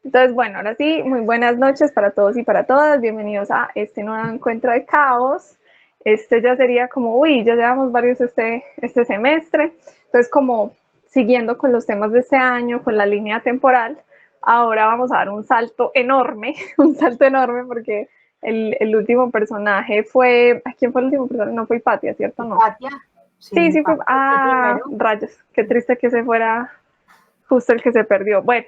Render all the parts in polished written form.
Entonces, bueno, ahora sí, muy buenas noches para todos y para todas. Bienvenidos a este nuevo encuentro de caos. Este ya sería como, ya llevamos varios este semestre. Entonces, como siguiendo con los temas de este año, con la línea temporal, ahora vamos a dar un salto enorme, un salto enorme porque el último personaje fue, ¿a quién fue el último personaje? No fue Hipatia, ¿cierto? No. Hipatia, Sí, sí, sí fue, Hipatia fue el primero. rayos, qué triste que se fuera justo el que se perdió. Bueno,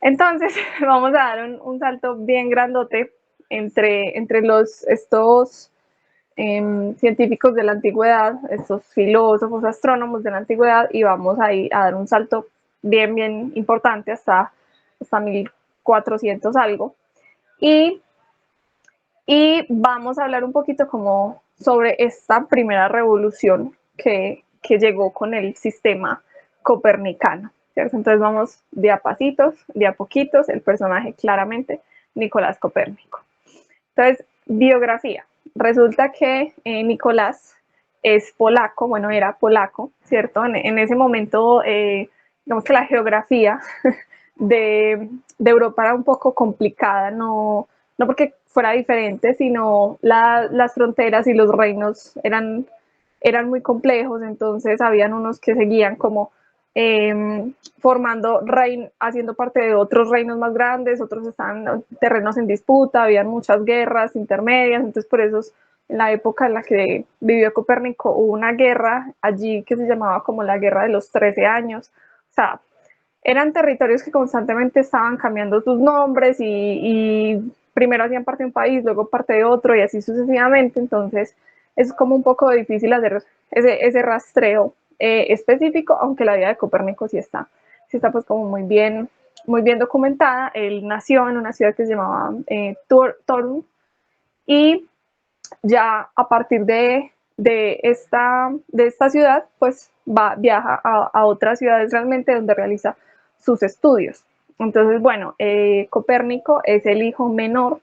entonces, vamos a dar un salto bien grandote entre estos científicos de la antigüedad, estos filósofos, astrónomos de la antigüedad, y vamos ahí a dar un salto bien importante hasta 1400 algo. Y, y vamos a hablar un poquito como sobre esta primera revolución que llegó con el sistema copernicano. ¿Cierto? Entonces vamos de a pasitos, de a poquitos, el personaje claramente, Nicolás Copérnico. Entonces, biografía. Resulta que Nicolás es polaco, bueno, era polaco, ¿cierto? En ese momento, digamos que la geografía de Europa era un poco complicada, no porque fuera diferente, sino las fronteras y los reinos eran muy complejos, entonces habían unos que seguían como formando haciendo parte de otros reinos más grandes, otros estaban terrenos en disputa, habían muchas guerras intermedias, entonces por eso en la época en la que vivió Copérnico hubo una guerra allí que se llamaba como la Guerra de los 13 años, o sea, eran territorios que constantemente estaban cambiando sus nombres y primero hacían parte de un país, luego parte de otro y así sucesivamente, entonces es como un poco difícil hacer ese rastreo específico, aunque la vida de Copérnico sí está pues como muy bien documentada. Él nació en una ciudad que se llamaba Torun y ya a partir de esta ciudad, pues viaja a otras ciudades realmente donde realiza sus estudios. Entonces, bueno, Copérnico es el hijo menor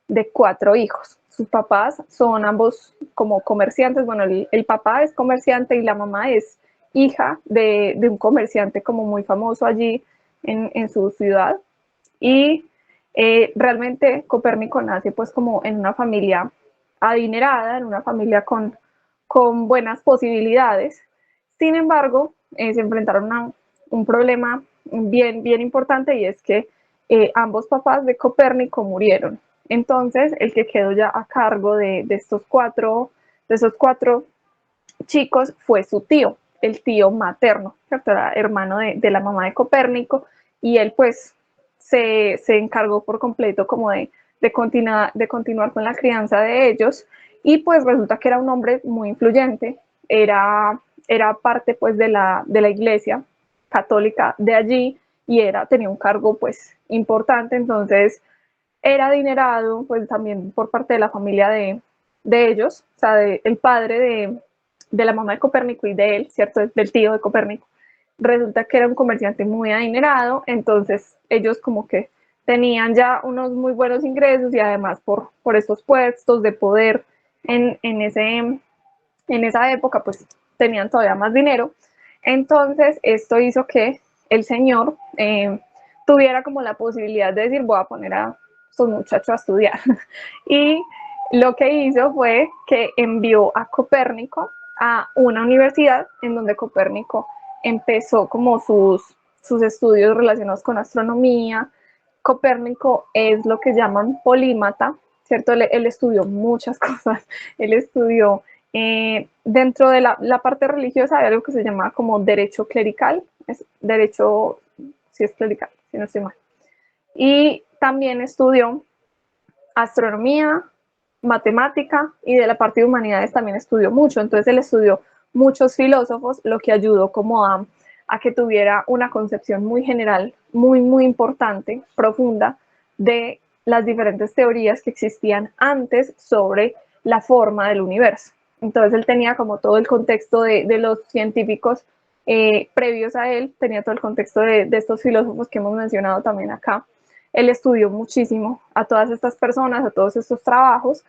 de 4 hijos. Sus papás son ambos como comerciantes. Bueno, el papá es comerciante y la mamá es hija de un comerciante como muy famoso allí en su ciudad. Y realmente Copérnico nace pues como en una familia adinerada, en una familia con buenas posibilidades. Sin embargo, se enfrentaron a un problema bien importante y es que ambos papás de Copérnico murieron. Entonces, el que quedó ya a cargo de esos cuatro chicos fue su tío, el tío materno, ¿cierto? Era hermano de la mamá de Copérnico y él pues se encargó por completo como de continuar con la crianza de ellos y pues resulta que era un hombre muy influyente, era parte pues de la iglesia católica de allí y tenía un cargo pues importante, entonces era adinerado pues también por parte de la familia de ellos, o sea, el padre de la mamá de Copérnico y de él, ¿cierto? Del tío de Copérnico. Resulta que era un comerciante muy adinerado, entonces ellos como que tenían ya unos muy buenos ingresos y además por esos puestos de poder en esa época, pues tenían todavía más dinero. Entonces, esto hizo que el señor tuviera como la posibilidad de decir, voy a poner a estos muchachos a estudiar. Y lo que hizo fue que envió a Copérnico a una universidad en donde Copérnico empezó como sus estudios relacionados con astronomía. Copérnico es lo que llaman polímata, ¿cierto? Él estudió muchas cosas, él estudió dentro de la parte religiosa hay algo que se llama como derecho clerical, es derecho, si es clerical, si no estoy mal. Y también estudió astronomía, matemática y de la parte de humanidades también estudió mucho. Entonces él estudió muchos filósofos, lo que ayudó como a que tuviera una concepción muy general, muy importante, profunda, de las diferentes teorías que existían antes sobre la forma del universo. Entonces él tenía como todo el contexto de los científicos previos a él, tenía todo el contexto de estos filósofos que hemos mencionado también acá. Él estudió muchísimo a todas estas personas, a todos estos trabajos,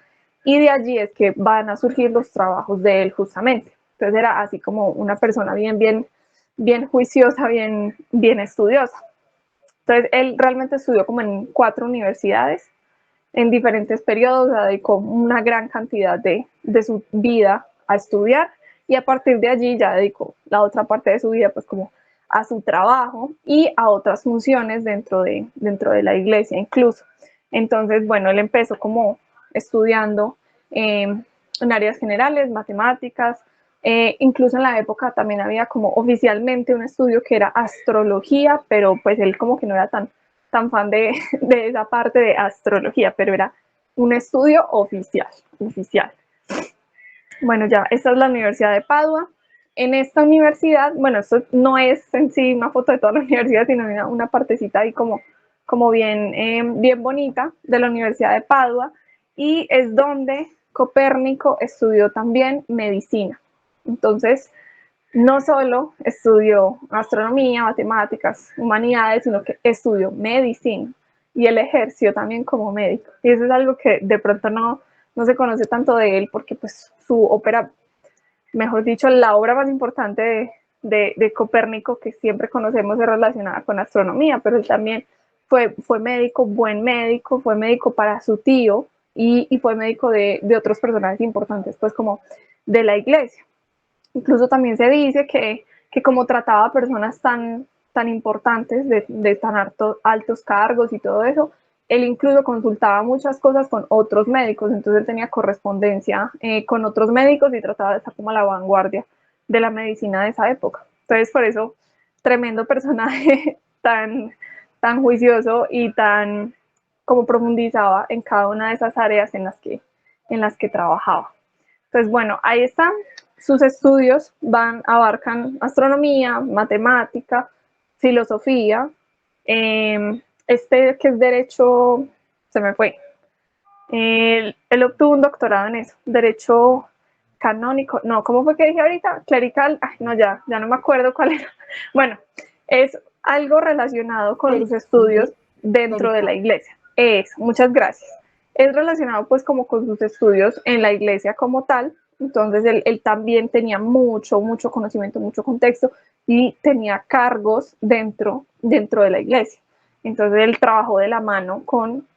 y de allí es que van a surgir los trabajos de él justamente. Entonces era así como una persona bien juiciosa, bien estudiosa. Entonces, él realmente estudió como en 4 universidades, en diferentes periodos, dedicó una gran cantidad de su vida a estudiar y a partir de allí ya dedicó la otra parte de su vida pues como a su trabajo y a otras funciones dentro de la iglesia incluso. Entonces, bueno, él empezó como estudiando en áreas generales, matemáticas, incluso en la época también había como oficialmente un estudio que era astrología, pero pues él como que no era tan fan de esa parte de astrología, pero era un estudio oficial. Bueno, ya, esta es la Universidad de Padua. En esta universidad, bueno, esto no es en sí una foto de toda la universidad, sino una partecita ahí como bien bonita de la Universidad de Padua, y es donde Copérnico estudió también medicina. Entonces, no solo estudió astronomía, matemáticas, humanidades, sino que estudió medicina y él ejerció también como médico. Y eso es algo que de pronto no se conoce tanto de él porque pues su ópera, mejor dicho, la obra más importante de Copérnico que siempre conocemos es relacionada con astronomía, pero él también fue médico, buen médico, fue médico para su tío y fue médico de otros personajes importantes, pues como de la iglesia. Incluso también se dice que como trataba a personas tan importantes de tan altos cargos y todo eso, él incluso consultaba muchas cosas con otros médicos, entonces él tenía correspondencia con otros médicos y trataba de estar como a la vanguardia de la medicina de esa época. Entonces, por eso, tremendo personaje tan juicioso y tan como profundizaba en cada una de esas áreas en las que trabajaba. Entonces, bueno, ahí están. Sus estudios abarcan astronomía, matemática, filosofía, que es derecho, se me fue. Él obtuvo un doctorado en eso, derecho canónico, no, ¿cómo fue que dije ahorita? Clerical, ay, no, ya no me acuerdo cuál era. Bueno, es algo relacionado con sus estudios dentro de la iglesia. Muchas gracias. Es relacionado pues como con sus estudios en la iglesia como tal, entonces él también tenía mucho conocimiento, mucho contexto y tenía cargos dentro de la iglesia. Entonces él trabajó de la mano con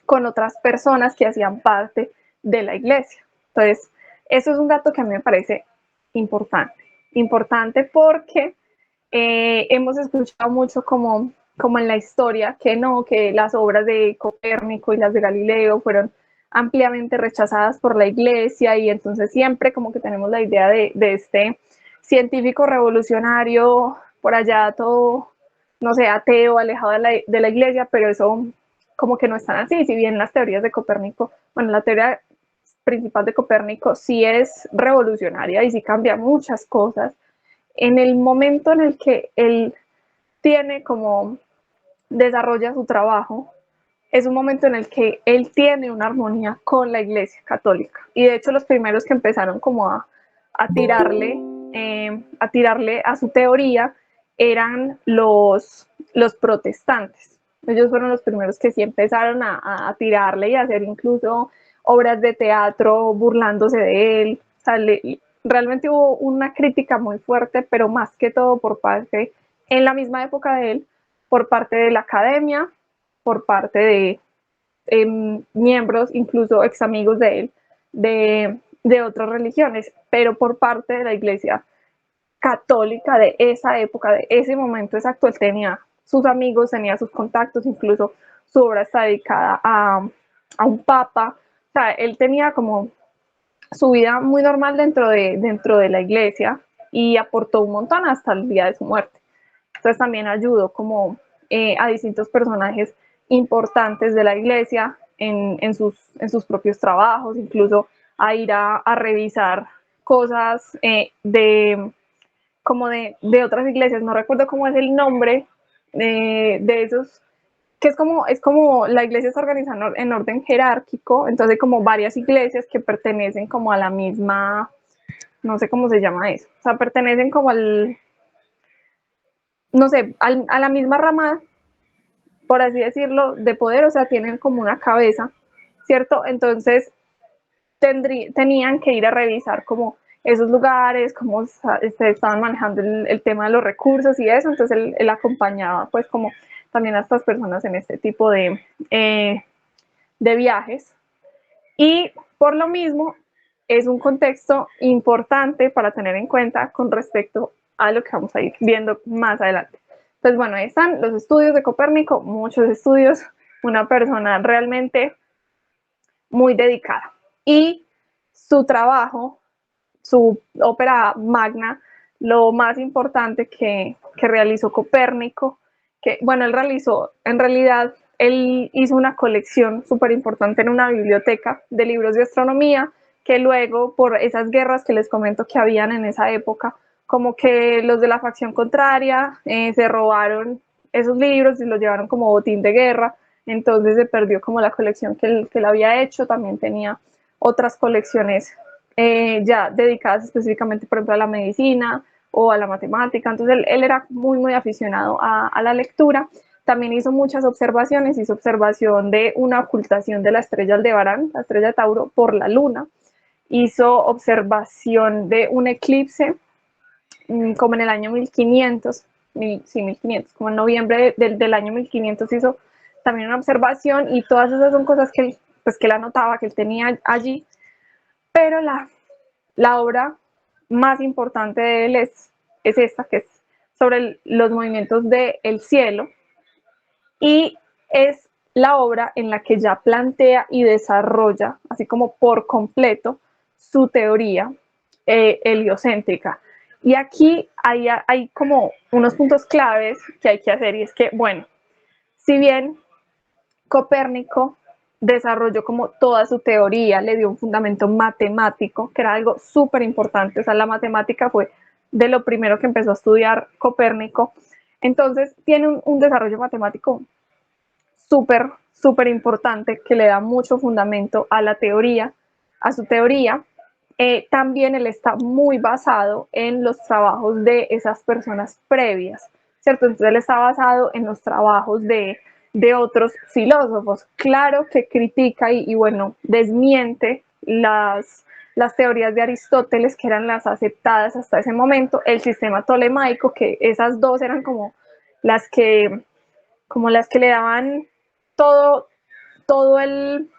otras personas que hacían parte de la iglesia. Entonces, eso es un dato que a mí me parece importante. Importante porque hemos escuchado mucho como en la historia que no, que las obras de Copérnico y las de Galileo fueron ampliamente rechazadas por la iglesia y entonces siempre como que tenemos la idea de este científico revolucionario por allá todo, no sé, ateo, alejado de la iglesia, pero eso como que no es tan así, si bien las teorías de Copérnico, bueno, la teoría principal de Copérnico sí es revolucionaria y sí cambia muchas cosas, en el momento en el que él tiene como desarrolla su trabajo, es un momento en el que él tiene una armonía con la iglesia católica. Y de hecho los primeros que empezaron como a tirarle, a tirarle a su teoría eran los protestantes. Ellos fueron los primeros que sí empezaron a tirarle y a hacer incluso obras de teatro burlándose de él. O sea, realmente hubo una crítica muy fuerte, pero más que todo por parte, en la misma época de él, por parte de la academia, por parte de miembros, incluso ex amigos de él, de otras religiones, pero por parte de la iglesia católica de esa época, de ese momento exacto, él tenía sus amigos, tenía sus contactos, incluso su obra está dedicada a un papa, o sea, él tenía como su vida muy normal dentro de la iglesia y aportó un montón hasta el día de su muerte. Entonces también ayudó como a distintos personajes importantes de la iglesia en sus propios trabajos, incluso a ir a revisar cosas como de otras iglesias. No recuerdo cómo es el nombre de esos, que es como la iglesia está organizada en orden jerárquico, entonces como varias iglesias que pertenecen como a la misma, no sé cómo se llama eso, o sea, pertenecen como no sé, a la misma rama, por así decirlo, de poder, o sea, tienen como una cabeza, ¿cierto? Entonces tenían que ir a revisar como esos lugares, cómo estaban manejando el tema de los recursos y eso, entonces él acompañaba pues como también a estas personas en este tipo de viajes. Y por lo mismo, es un contexto importante para tener en cuenta con respecto a lo que vamos a ir viendo más adelante. Entonces, bueno, ahí están los estudios de Copérnico, muchos estudios, una persona realmente muy dedicada. Y su trabajo, su ópera magna, lo más importante que realizó Copérnico, que bueno, él realizó, en realidad, él hizo una colección súper importante en una biblioteca de libros de astronomía, que luego, por esas guerras que les comento que habían en esa época, como que los de la facción contraria se robaron esos libros y los llevaron como botín de guerra, entonces se perdió como la colección que él había hecho, también tenía otras colecciones ya dedicadas específicamente, por ejemplo, a la medicina o a la matemática. Entonces él era muy, muy aficionado a la lectura. También hizo muchas observaciones, hizo observación de una ocultación de la estrella Aldebarán, la estrella de Tauro, por la luna. Hizo observación de un eclipse como en el año 1500, sí, 1500, como en noviembre del año 1500 hizo también una observación, y todas esas son cosas que él, pues, que él anotaba, que él tenía allí. Pero la obra más importante de él es esta, que es sobre los movimientos del cielo, y es la obra en la que ya plantea y desarrolla, así como por completo, su teoría heliocéntrica. Y aquí hay como unos puntos claves que hay que hacer, y es que, bueno, si bien Copérnico desarrolló como toda su teoría, le dio un fundamento matemático, que era algo súper importante, o sea, la matemática fue de lo primero que empezó a estudiar Copérnico, entonces tiene un desarrollo matemático súper, súper importante que le da mucho fundamento a la teoría, a su teoría. También él está muy basado en los trabajos de esas personas previas, ¿cierto? Entonces él está basado en los trabajos de otros filósofos. Claro que critica y bueno, desmiente las teorías de Aristóteles, que eran las aceptadas hasta ese momento, el sistema tolemaico, que esas dos eran las que, como las que le daban todo, todo el,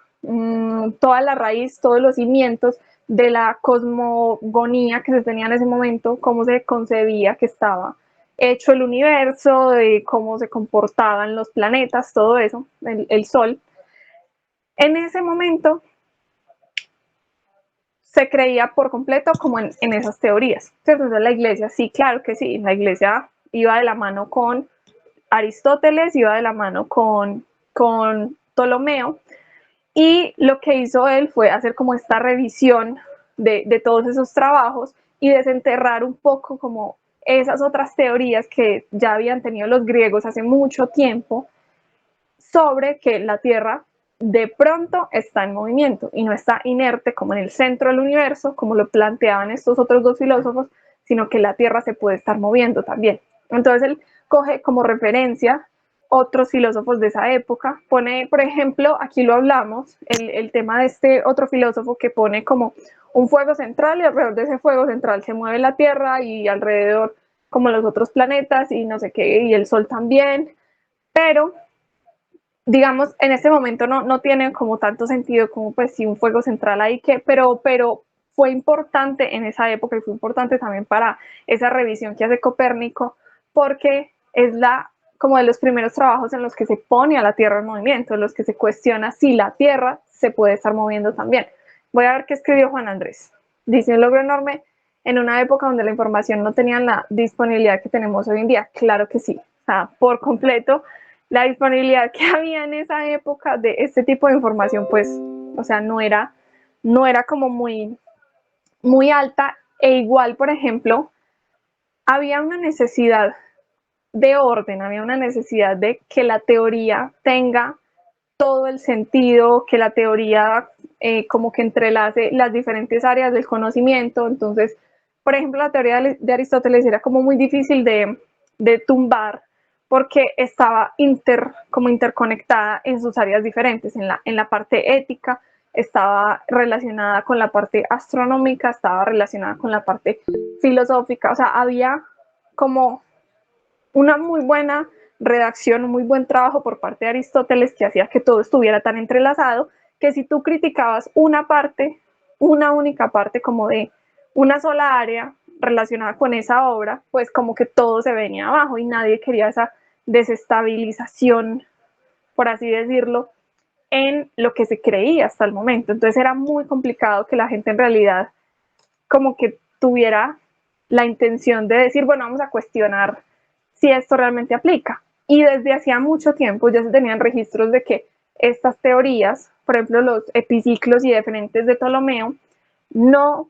toda la raíz, todos los cimientos de la cosmogonía que se tenía en ese momento, cómo se concebía que estaba hecho el universo, de cómo se comportaban los planetas, todo eso, el Sol. En ese momento se creía por completo como en esas teorías, ¿cierto? Entonces la iglesia, sí, claro que sí, la iglesia iba de la mano con Aristóteles, iba de la mano con Ptolomeo, y lo que hizo él fue hacer como esta revisión de todos esos trabajos y desenterrar un poco como esas otras teorías que ya habían tenido los griegos hace mucho tiempo, sobre que la Tierra de pronto está en movimiento y no está inerte como en el centro del universo, como lo planteaban estos otros dos filósofos, sino que la Tierra se puede estar moviendo también. Entonces él coge como referencia otros filósofos de esa época, pone, por ejemplo, aquí lo hablamos, el tema de este otro filósofo que pone como un fuego central, y alrededor de ese fuego central se mueve la Tierra, y alrededor como los otros planetas y no sé qué, y el Sol también, pero digamos, en este momento no tiene como tanto sentido como pues si un fuego central ahí que, pero fue importante en esa época, y fue importante también para esa revisión que hace Copérnico, porque es como de los primeros trabajos en los que se pone a la Tierra en movimiento, en los que se cuestiona si la Tierra se puede estar moviendo también. Voy a ver qué escribió Juan Andrés. Dice: un logro enorme en una época donde la información no tenía la disponibilidad que tenemos hoy en día. Claro que sí, o sea, por completo la disponibilidad que había en esa época de este tipo de información, pues, o sea, no era como muy alta, e igual, por ejemplo, había una necesidad de orden, había una necesidad de que la teoría tenga todo el sentido, que la teoría como que entrelace las diferentes áreas del conocimiento. Entonces, por ejemplo, la teoría de Aristóteles era como muy difícil de tumbar, porque estaba como interconectada en sus áreas diferentes. En la parte ética estaba relacionada con la parte astronómica, estaba relacionada con la parte filosófica, o sea, había como una muy buena redacción, un muy buen trabajo por parte de Aristóteles que hacía que todo estuviera tan entrelazado que si tú criticabas una parte, una única parte como de una sola área relacionada con esa obra, pues como que todo se venía abajo y nadie quería esa desestabilización, por así decirlo, en lo que se creía hasta el momento. Entonces era muy complicado que la gente en realidad como que tuviera la intención de decir, bueno, vamos a cuestionar si esto realmente aplica. Y desde hacía mucho tiempo ya se tenían registros de que estas teorías, por ejemplo, los epiciclos y diferentes de Ptolomeo, no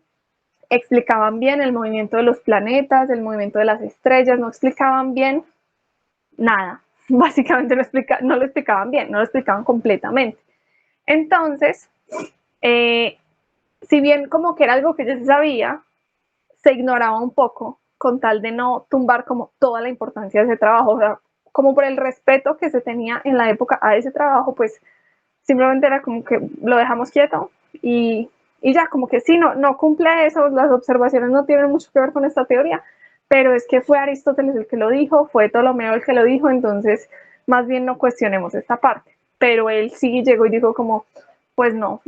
explicaban bien el movimiento de los planetas, el movimiento de las estrellas, no explicaban bien nada. Básicamente no lo explicaban bien, no lo explicaban completamente. Entonces, si bien como que era algo que ya se sabía, se ignoraba un poco con tal de no tumbar como toda la importancia de ese trabajo. O sea, como por el respeto que se tenía en la época a ese trabajo, pues simplemente era como que lo dejamos quieto y ya, como que sí, no cumple eso, las observaciones no tienen mucho que ver con esta teoría, pero es que fue Aristóteles el que lo dijo, fue Ptolomeo el que lo dijo, entonces más bien no cuestionemos esta parte. Pero él sí llegó y dijo como, pues no,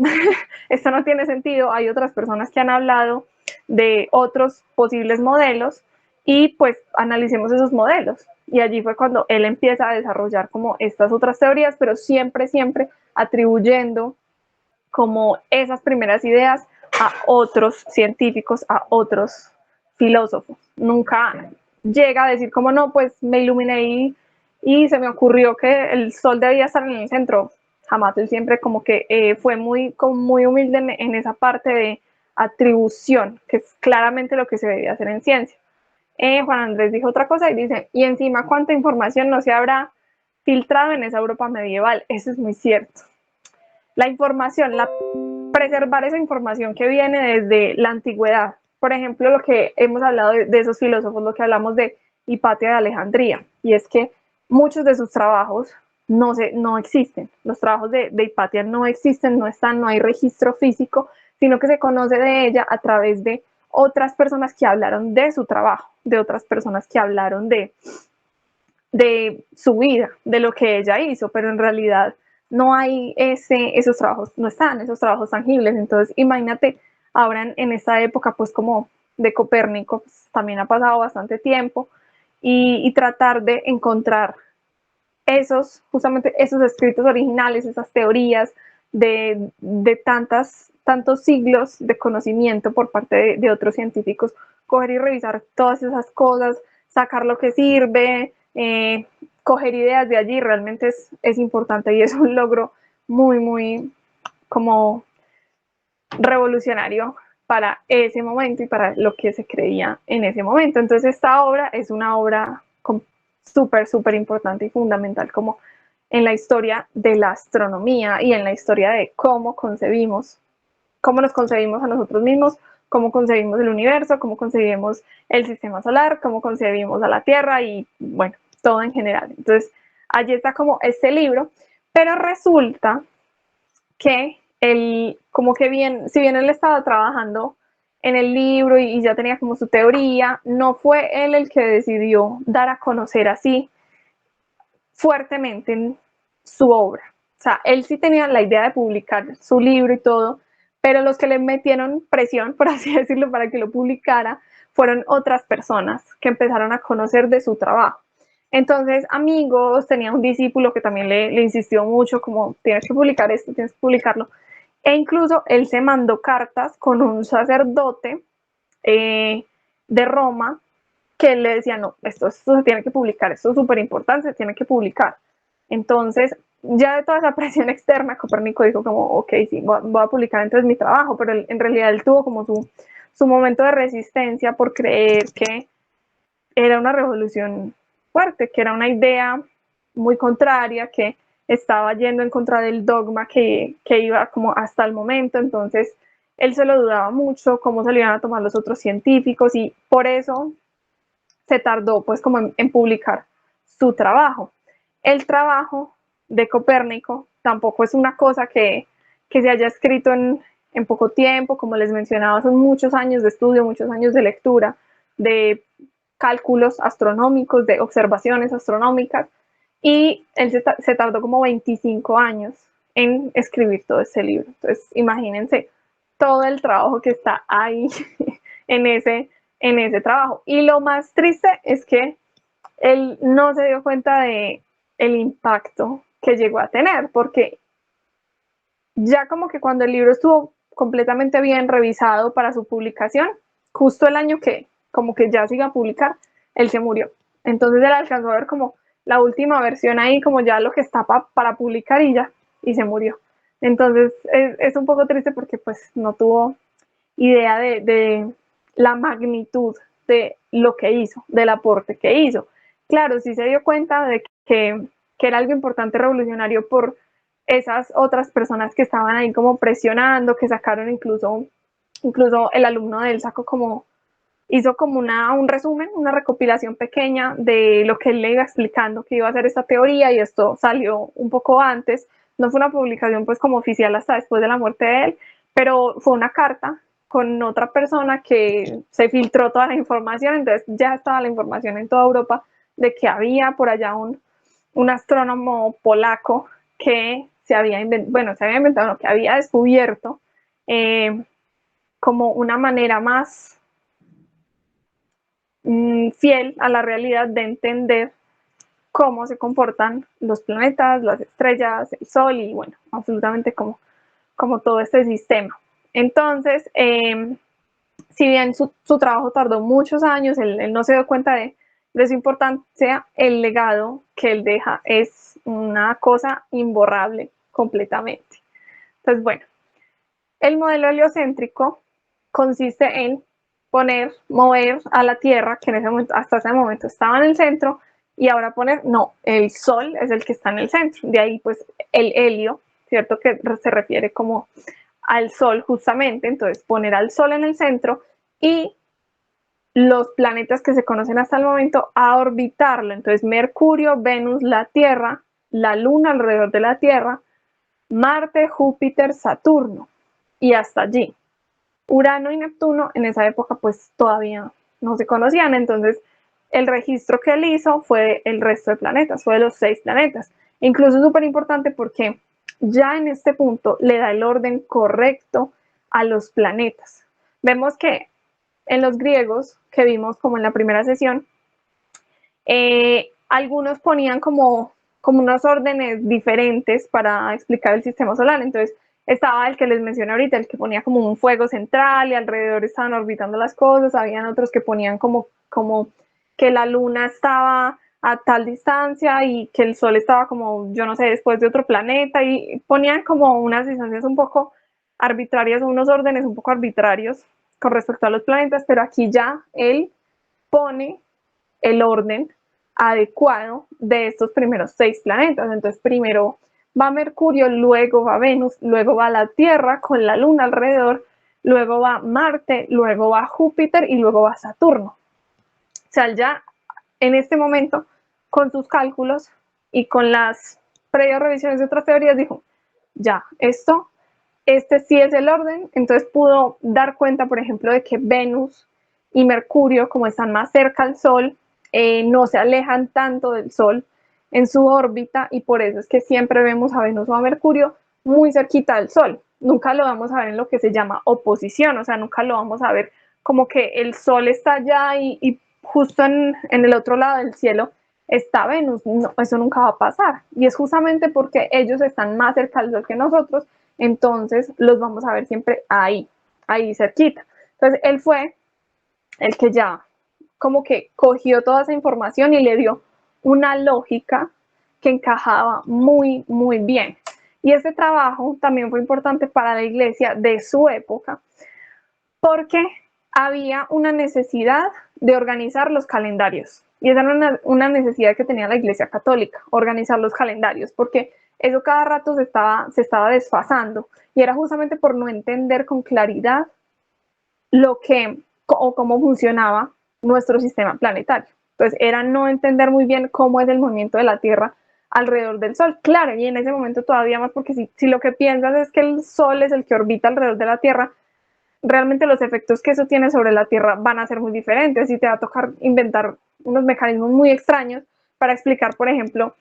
esto no tiene sentido, hay otras personas que han hablado de otros posibles modelos y pues analicemos esos modelos. Y allí fue cuando él empieza a desarrollar como estas otras teorías, pero siempre atribuyendo como esas primeras ideas a otros científicos, a otros filósofos. Nunca llega a decir como no, pues me iluminé y se me ocurrió que el sol debía estar en el centro. Jamás, él siempre como que fue muy humilde en esa parte de atribución, que es claramente lo que se debía hacer en ciencia. Juan Andrés dijo otra cosa y dice, y encima cuánta información no se habrá filtrado en esa Europa medieval. Eso es muy cierto. La información, preservar esa información que viene desde la antigüedad. Por ejemplo, lo que hemos hablado de esos filósofos, lo que hablamos de Hipatia de Alejandría, y es que muchos de sus trabajos no existen. Los trabajos de Hipatia no existen, no están, no hay registro físico, sino que se conoce de ella a través de otras personas que hablaron de su trabajo, de otras personas que hablaron de su vida, de lo que ella hizo, pero en realidad no hay esos trabajos, no están esos trabajos tangibles. Entonces, imagínate ahora en esta época, pues como de Copérnico, pues, también ha pasado bastante tiempo y tratar de encontrar justamente esos escritos originales, esas teorías de tantos siglos de conocimiento por parte de otros científicos, coger y revisar todas esas cosas, sacar lo que sirve, coger ideas de allí, realmente es importante y es un logro muy como revolucionario para ese momento y para lo que se creía en ese momento. Entonces esta obra es una obra súper importante y fundamental como en la historia de la astronomía y en la historia de cómo nos concebimos a nosotros mismos, cómo concebimos el universo, cómo concebimos el sistema solar, cómo concebimos a la Tierra y bueno, todo en general. Entonces, allí está como este libro, pero resulta que él, como que si bien él estaba trabajando en el libro y ya tenía como su teoría, no fue él el que decidió dar a conocer así fuertemente en su obra. O sea, él sí tenía la idea de publicar su libro y todo, pero los que le metieron presión, por así decirlo, para que lo publicara, fueron otras personas que empezaron a conocer de su trabajo. Entonces, amigos, tenía un discípulo que también le insistió mucho, como tienes que publicar esto, tienes que publicarlo. E incluso él se mandó cartas con un sacerdote de Roma que él le decía, no, esto se tiene que publicar, esto es súper importante, se tiene que publicar. Entonces, ya de toda esa presión externa, Copérnico dijo como, ok, sí, voy a publicar entonces mi trabajo, pero en realidad él tuvo como su momento de resistencia por creer que era una revolución fuerte, que era una idea muy contraria, que estaba yendo en contra del dogma que iba como hasta el momento. Entonces él se lo dudaba mucho, cómo se lo iban a tomar los otros científicos, y por eso se tardó pues como en publicar su trabajo. El trabajo de Copérnico tampoco es una cosa que se haya escrito en poco tiempo. Como les mencionaba, son muchos años de estudio, muchos años de lectura, de cálculos astronómicos, de observaciones astronómicas. y él se tardó como 25 años en escribir todo ese libro. Entonces, imagínense todo el trabajo que está ahí en ese trabajo. Y lo más triste es que él no se dio cuenta de el impacto que llegó a tener, porque ya como que cuando el libro estuvo completamente bien revisado para su publicación, justo el año que como que ya se iba a publicar, él se murió. Entonces él alcanzó a ver como la última versión ahí, como ya lo que está para publicar y ya, y se murió. Entonces es un poco triste porque pues no tuvo idea de la magnitud de lo que hizo, del aporte que hizo. Claro, sí se dio cuenta de que era algo importante, revolucionario por esas otras personas que estaban ahí como presionando, que sacaron incluso el alumno de él sacó como, hizo como un resumen, una recopilación pequeña de lo que él le iba explicando que iba a ser esta teoría, y esto salió un poco antes, no fue una publicación pues como oficial hasta después de la muerte de él, pero fue una carta con otra persona que se filtró toda la información, entonces ya estaba la información en toda Europa de que había por allá un astrónomo polaco que se había inventado, no, que había descubierto como una manera más fiel a la realidad de entender cómo se comportan los planetas, las estrellas, el Sol y bueno, absolutamente como todo este sistema. Entonces, si bien su trabajo tardó muchos años, él no se dio cuenta de su importancia, el legado que él deja es una cosa imborrable completamente. Entonces, bueno, el modelo heliocéntrico consiste en mover a la Tierra, que en ese momento, hasta ese momento estaba en el centro, y ahora no, el Sol es el que está en el centro. De ahí pues el helio, ¿cierto? Que se refiere como al Sol justamente, entonces poner al Sol en el centro y los planetas que se conocen hasta el momento a orbitarlo. Entonces Mercurio, Venus, la Tierra, la Luna alrededor de la Tierra, Marte, Júpiter, Saturno y hasta allí. Urano y Neptuno en esa época pues todavía no se conocían, entonces el registro que él hizo fue el resto de planetas, fue de los 6 planetas. Incluso es súper importante porque ya en este punto le da el orden correcto a los planetas. Vemos que en los griegos, que vimos como en la primera sesión, algunos ponían como unos órdenes diferentes para explicar el sistema solar. Entonces estaba el que les mencioné ahorita, el que ponía como un fuego central y alrededor estaban orbitando las cosas. Habían otros que ponían como que la luna estaba a tal distancia y que el sol estaba como, yo no sé, después de otro planeta, y ponían como unas distancias un poco arbitrarias, unos órdenes un poco arbitrarios con respecto a los planetas, pero aquí ya él pone el orden adecuado de estos primeros 6 planetas. Entonces primero va Mercurio, luego va Venus, luego va la Tierra con la Luna alrededor, luego va Marte, luego va Júpiter y luego va Saturno. O sea, ya en este momento, con sus cálculos y con las previas revisiones de otras teorías, dijo, ya, este sí es el orden. Entonces pudo dar cuenta, por ejemplo, de que Venus y Mercurio, como están más cerca al Sol, no se alejan tanto del Sol en su órbita, y por eso es que siempre vemos a Venus o a Mercurio muy cerquita del Sol. Nunca lo vamos a ver en lo que se llama oposición, o sea, nunca lo vamos a ver como que el Sol está allá y justo en el otro lado del cielo está Venus. No, eso nunca va a pasar. Y es justamente porque ellos están más cerca del Sol que nosotros, entonces los vamos a ver siempre ahí cerquita. Entonces él fue el que ya como que cogió toda esa información y le dio una lógica que encajaba muy, muy bien. Y este trabajo también fue importante para la iglesia de su época, porque había una necesidad de organizar los calendarios. Y esa era una necesidad que tenía la iglesia católica, organizar los calendarios, porque eso cada rato se estaba desfasando. Y era justamente por no entender con claridad cómo funcionaba nuestro sistema planetario. Entonces era no entender muy bien cómo es el movimiento de la Tierra alrededor del Sol. Claro, y en ese momento todavía más, porque si lo que piensas es que el Sol es el que orbita alrededor de la Tierra, realmente los efectos que eso tiene sobre la Tierra van a ser muy diferentes y te va a tocar inventar unos mecanismos muy extraños para explicar, por ejemplo,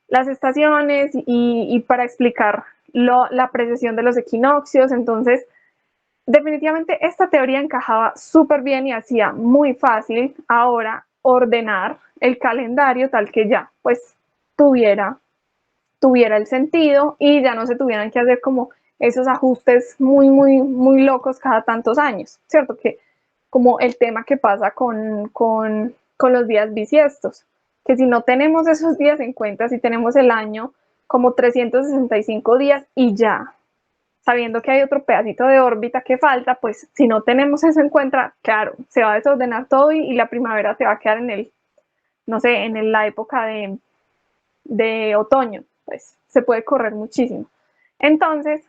las estaciones y para explicar la precesión de los equinoccios. Entonces, definitivamente esta teoría encajaba súper bien y hacía muy fácil ahora ordenar el calendario tal que ya pues tuviera el sentido y ya no se tuvieran que hacer como esos ajustes muy locos cada tantos años, ¿cierto? Que como el tema que pasa con los días bisiestos, que si no tenemos esos días en cuenta, si tenemos el año como 365 días y ya, sabiendo que hay otro pedacito de órbita que falta, pues si no tenemos eso en cuenta, claro, se va a desordenar todo y la primavera se va a quedar en el, no sé, en la época de otoño, pues se puede correr muchísimo. Entonces,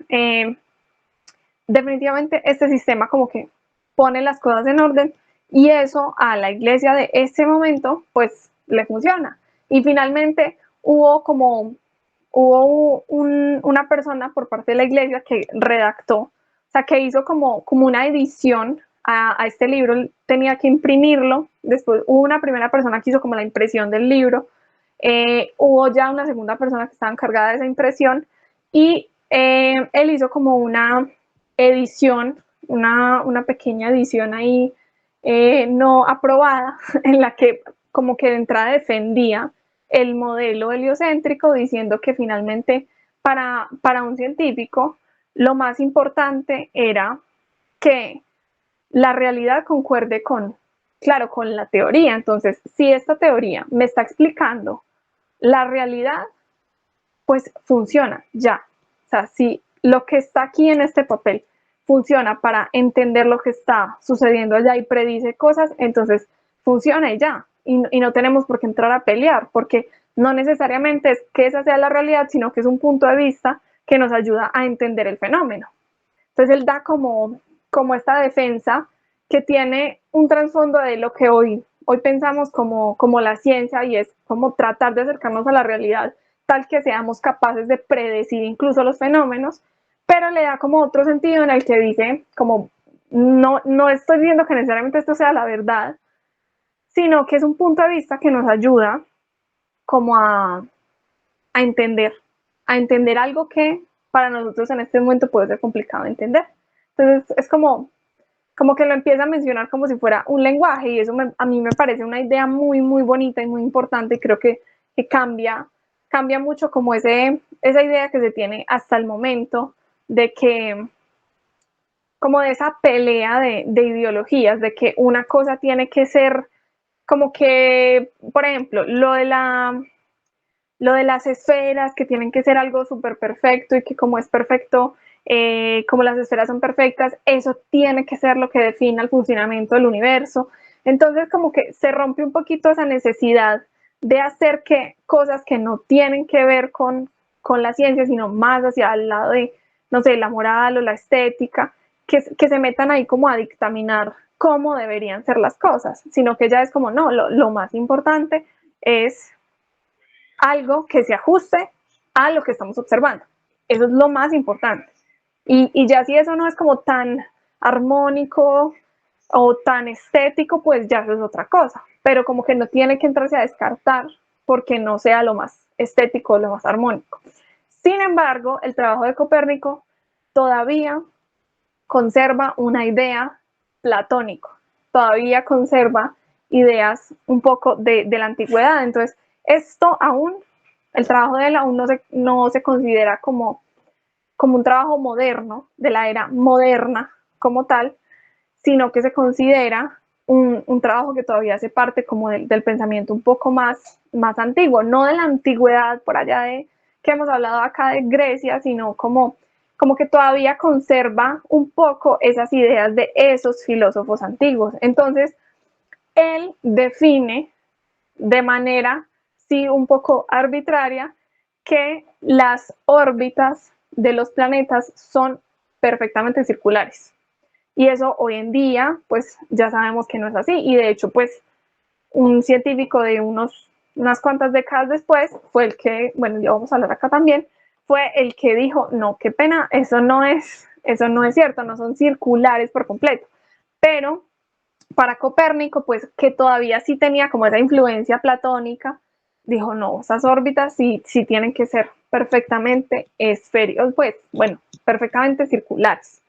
definitivamente este sistema como que pone las cosas en orden y eso a la iglesia de este momento pues le funciona. Y finalmente hubo una persona por parte de la iglesia que redactó, o sea, que hizo como una edición a este libro, tenía que imprimirlo, después hubo una primera persona que hizo como la impresión del libro, hubo ya una segunda persona que estaba encargada de esa impresión y él hizo como una edición, una pequeña edición ahí no aprobada, en la que como que de entrada defendía el modelo heliocéntrico, diciendo que finalmente para un científico lo más importante era que la realidad concuerde claro, con la teoría. Entonces, si esta teoría me está explicando la realidad, pues funciona ya. O sea, si lo que está aquí en este papel funciona para entender lo que está sucediendo allá y predice cosas, entonces funciona y ya. Y no tenemos por qué entrar a pelear, porque no necesariamente es que esa sea la realidad, sino que es un punto de vista que nos ayuda a entender el fenómeno. Entonces él da como esta defensa que tiene un trasfondo de lo que hoy pensamos como la ciencia y es como tratar de acercarnos a la realidad tal que seamos capaces de predecir incluso los fenómenos, pero le da como otro sentido en el que dice como no estoy diciendo que necesariamente esto sea la verdad, sino que es un punto de vista que nos ayuda como a entender, a entender algo que para nosotros en este momento puede ser complicado de entender. Entonces es como que lo empieza a mencionar como si fuera un lenguaje y eso a mí me parece una idea muy bonita y muy importante y creo que cambia mucho como esa idea que se tiene hasta el momento de que como de esa pelea de ideologías, de que una cosa tiene que ser como que, por ejemplo, lo de las esferas, que tienen que ser algo súper perfecto y que como es perfecto, como las esferas son perfectas, eso tiene que ser lo que define el funcionamiento del universo. Entonces como que se rompe un poquito esa necesidad de hacer que cosas que no tienen que ver con la ciencia, sino más hacia el lado de, no sé, la moral o la estética, que se metan ahí como a dictaminar cómo deberían ser las cosas, sino que ya es como, no, lo más importante es algo que se ajuste a lo que estamos observando. Eso es lo más importante. Y ya si eso no es como tan armónico o tan estético, pues ya eso es otra cosa. Pero como que no tiene que entrarse a descartar porque no sea lo más estético o lo más armónico. Sin embargo, el trabajo de Copérnico todavía conserva una idea platónico, todavía conserva ideas un poco de la antigüedad. Entonces, esto aún, el trabajo de él aún no se considera como un trabajo moderno, de la era moderna como tal, sino que se considera un trabajo que todavía hace parte como del pensamiento un poco más antiguo, no de la antigüedad por allá de que hemos hablado acá de Grecia, sino como que todavía conserva un poco esas ideas de esos filósofos antiguos. Entonces, él define de manera, sí, un poco arbitraria, que las órbitas de los planetas son perfectamente circulares. Y eso hoy en día, pues ya sabemos que no es así. Y de hecho, pues un científico de unas cuantas décadas después fue el que, bueno, ya vamos a hablar acá también, fue el que dijo, no, qué pena, eso no es cierto, no son circulares por completo. Pero para Copérnico, pues que todavía sí tenía como esa influencia platónica dijo, no, esas órbitas sí tienen que ser perfectamente esféricas, pues, bueno, perfectamente circulares,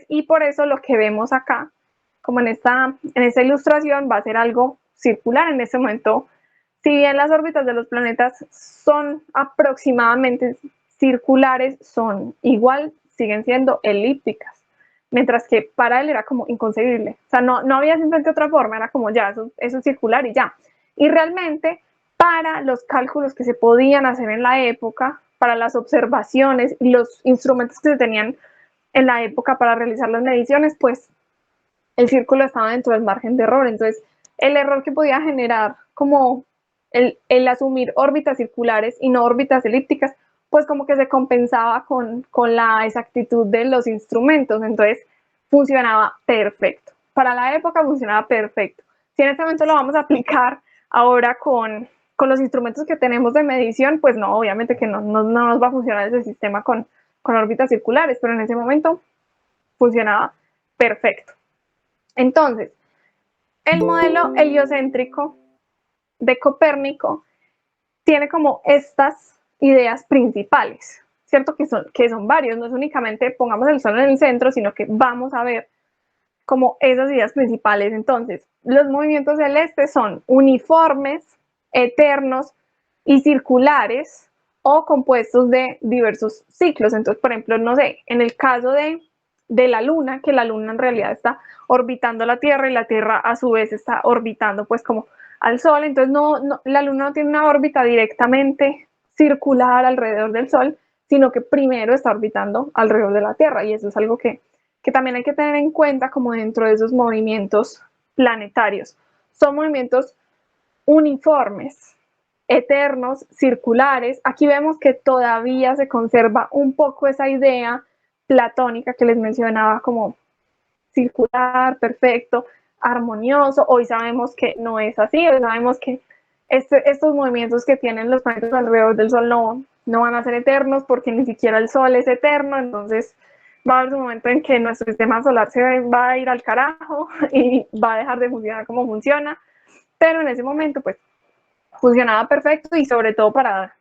y por eso lo que vemos acá, como en esta ilustración, va a ser algo circular en este momento. Si bien las órbitas de los planetas son aproximadamente circulares, siguen siendo elípticas, mientras que para él era como inconcebible. O sea, no había simplemente otra forma, era como ya, eso es circular y ya. Y realmente, para los cálculos que se podían hacer en la época, para las observaciones y los instrumentos que se tenían en la época para realizar las mediciones, pues el círculo estaba dentro del margen de error. Entonces, el error que podía generar como el asumir órbitas circulares y no órbitas elípticas, pues como que se compensaba con la exactitud de los instrumentos. Entonces, funcionaba perfecto. Para la época funcionaba perfecto. Si en este momento lo vamos a aplicar ahora con los instrumentos que tenemos de medición, pues no, obviamente que no nos va a funcionar ese sistema con órbitas circulares, pero en ese momento funcionaba perfecto. Entonces, el modelo heliocéntrico de Copérnico tiene como estas ideas principales, ¿cierto? Que son varios, no es únicamente pongamos el Sol en el centro, sino que vamos a ver como esas ideas principales. Entonces, los movimientos celestes son uniformes, eternos y circulares, o compuestos de diversos ciclos. Entonces, por ejemplo, no sé, en el caso de la Luna, que la Luna en realidad está orbitando la Tierra y la Tierra a su vez está orbitando pues como al Sol, entonces la Luna no tiene una órbita directamente circular alrededor del Sol, sino que primero está orbitando alrededor de la Tierra, y eso es algo que también hay que tener en cuenta como dentro de esos movimientos planetarios. Son movimientos uniformes, eternos, circulares. Aquí vemos que todavía se conserva un poco esa idea platónica que les mencionaba, como circular, perfecto, armonioso. Hoy sabemos que no es así, hoy sabemos que estos movimientos que tienen los planetas alrededor del Sol no van a ser eternos, porque ni siquiera el Sol es eterno. Entonces va a haber un momento en que nuestro sistema solar se va a ir al carajo y va a dejar de funcionar como funciona, pero en ese momento pues funcionaba perfecto, y sobre todo para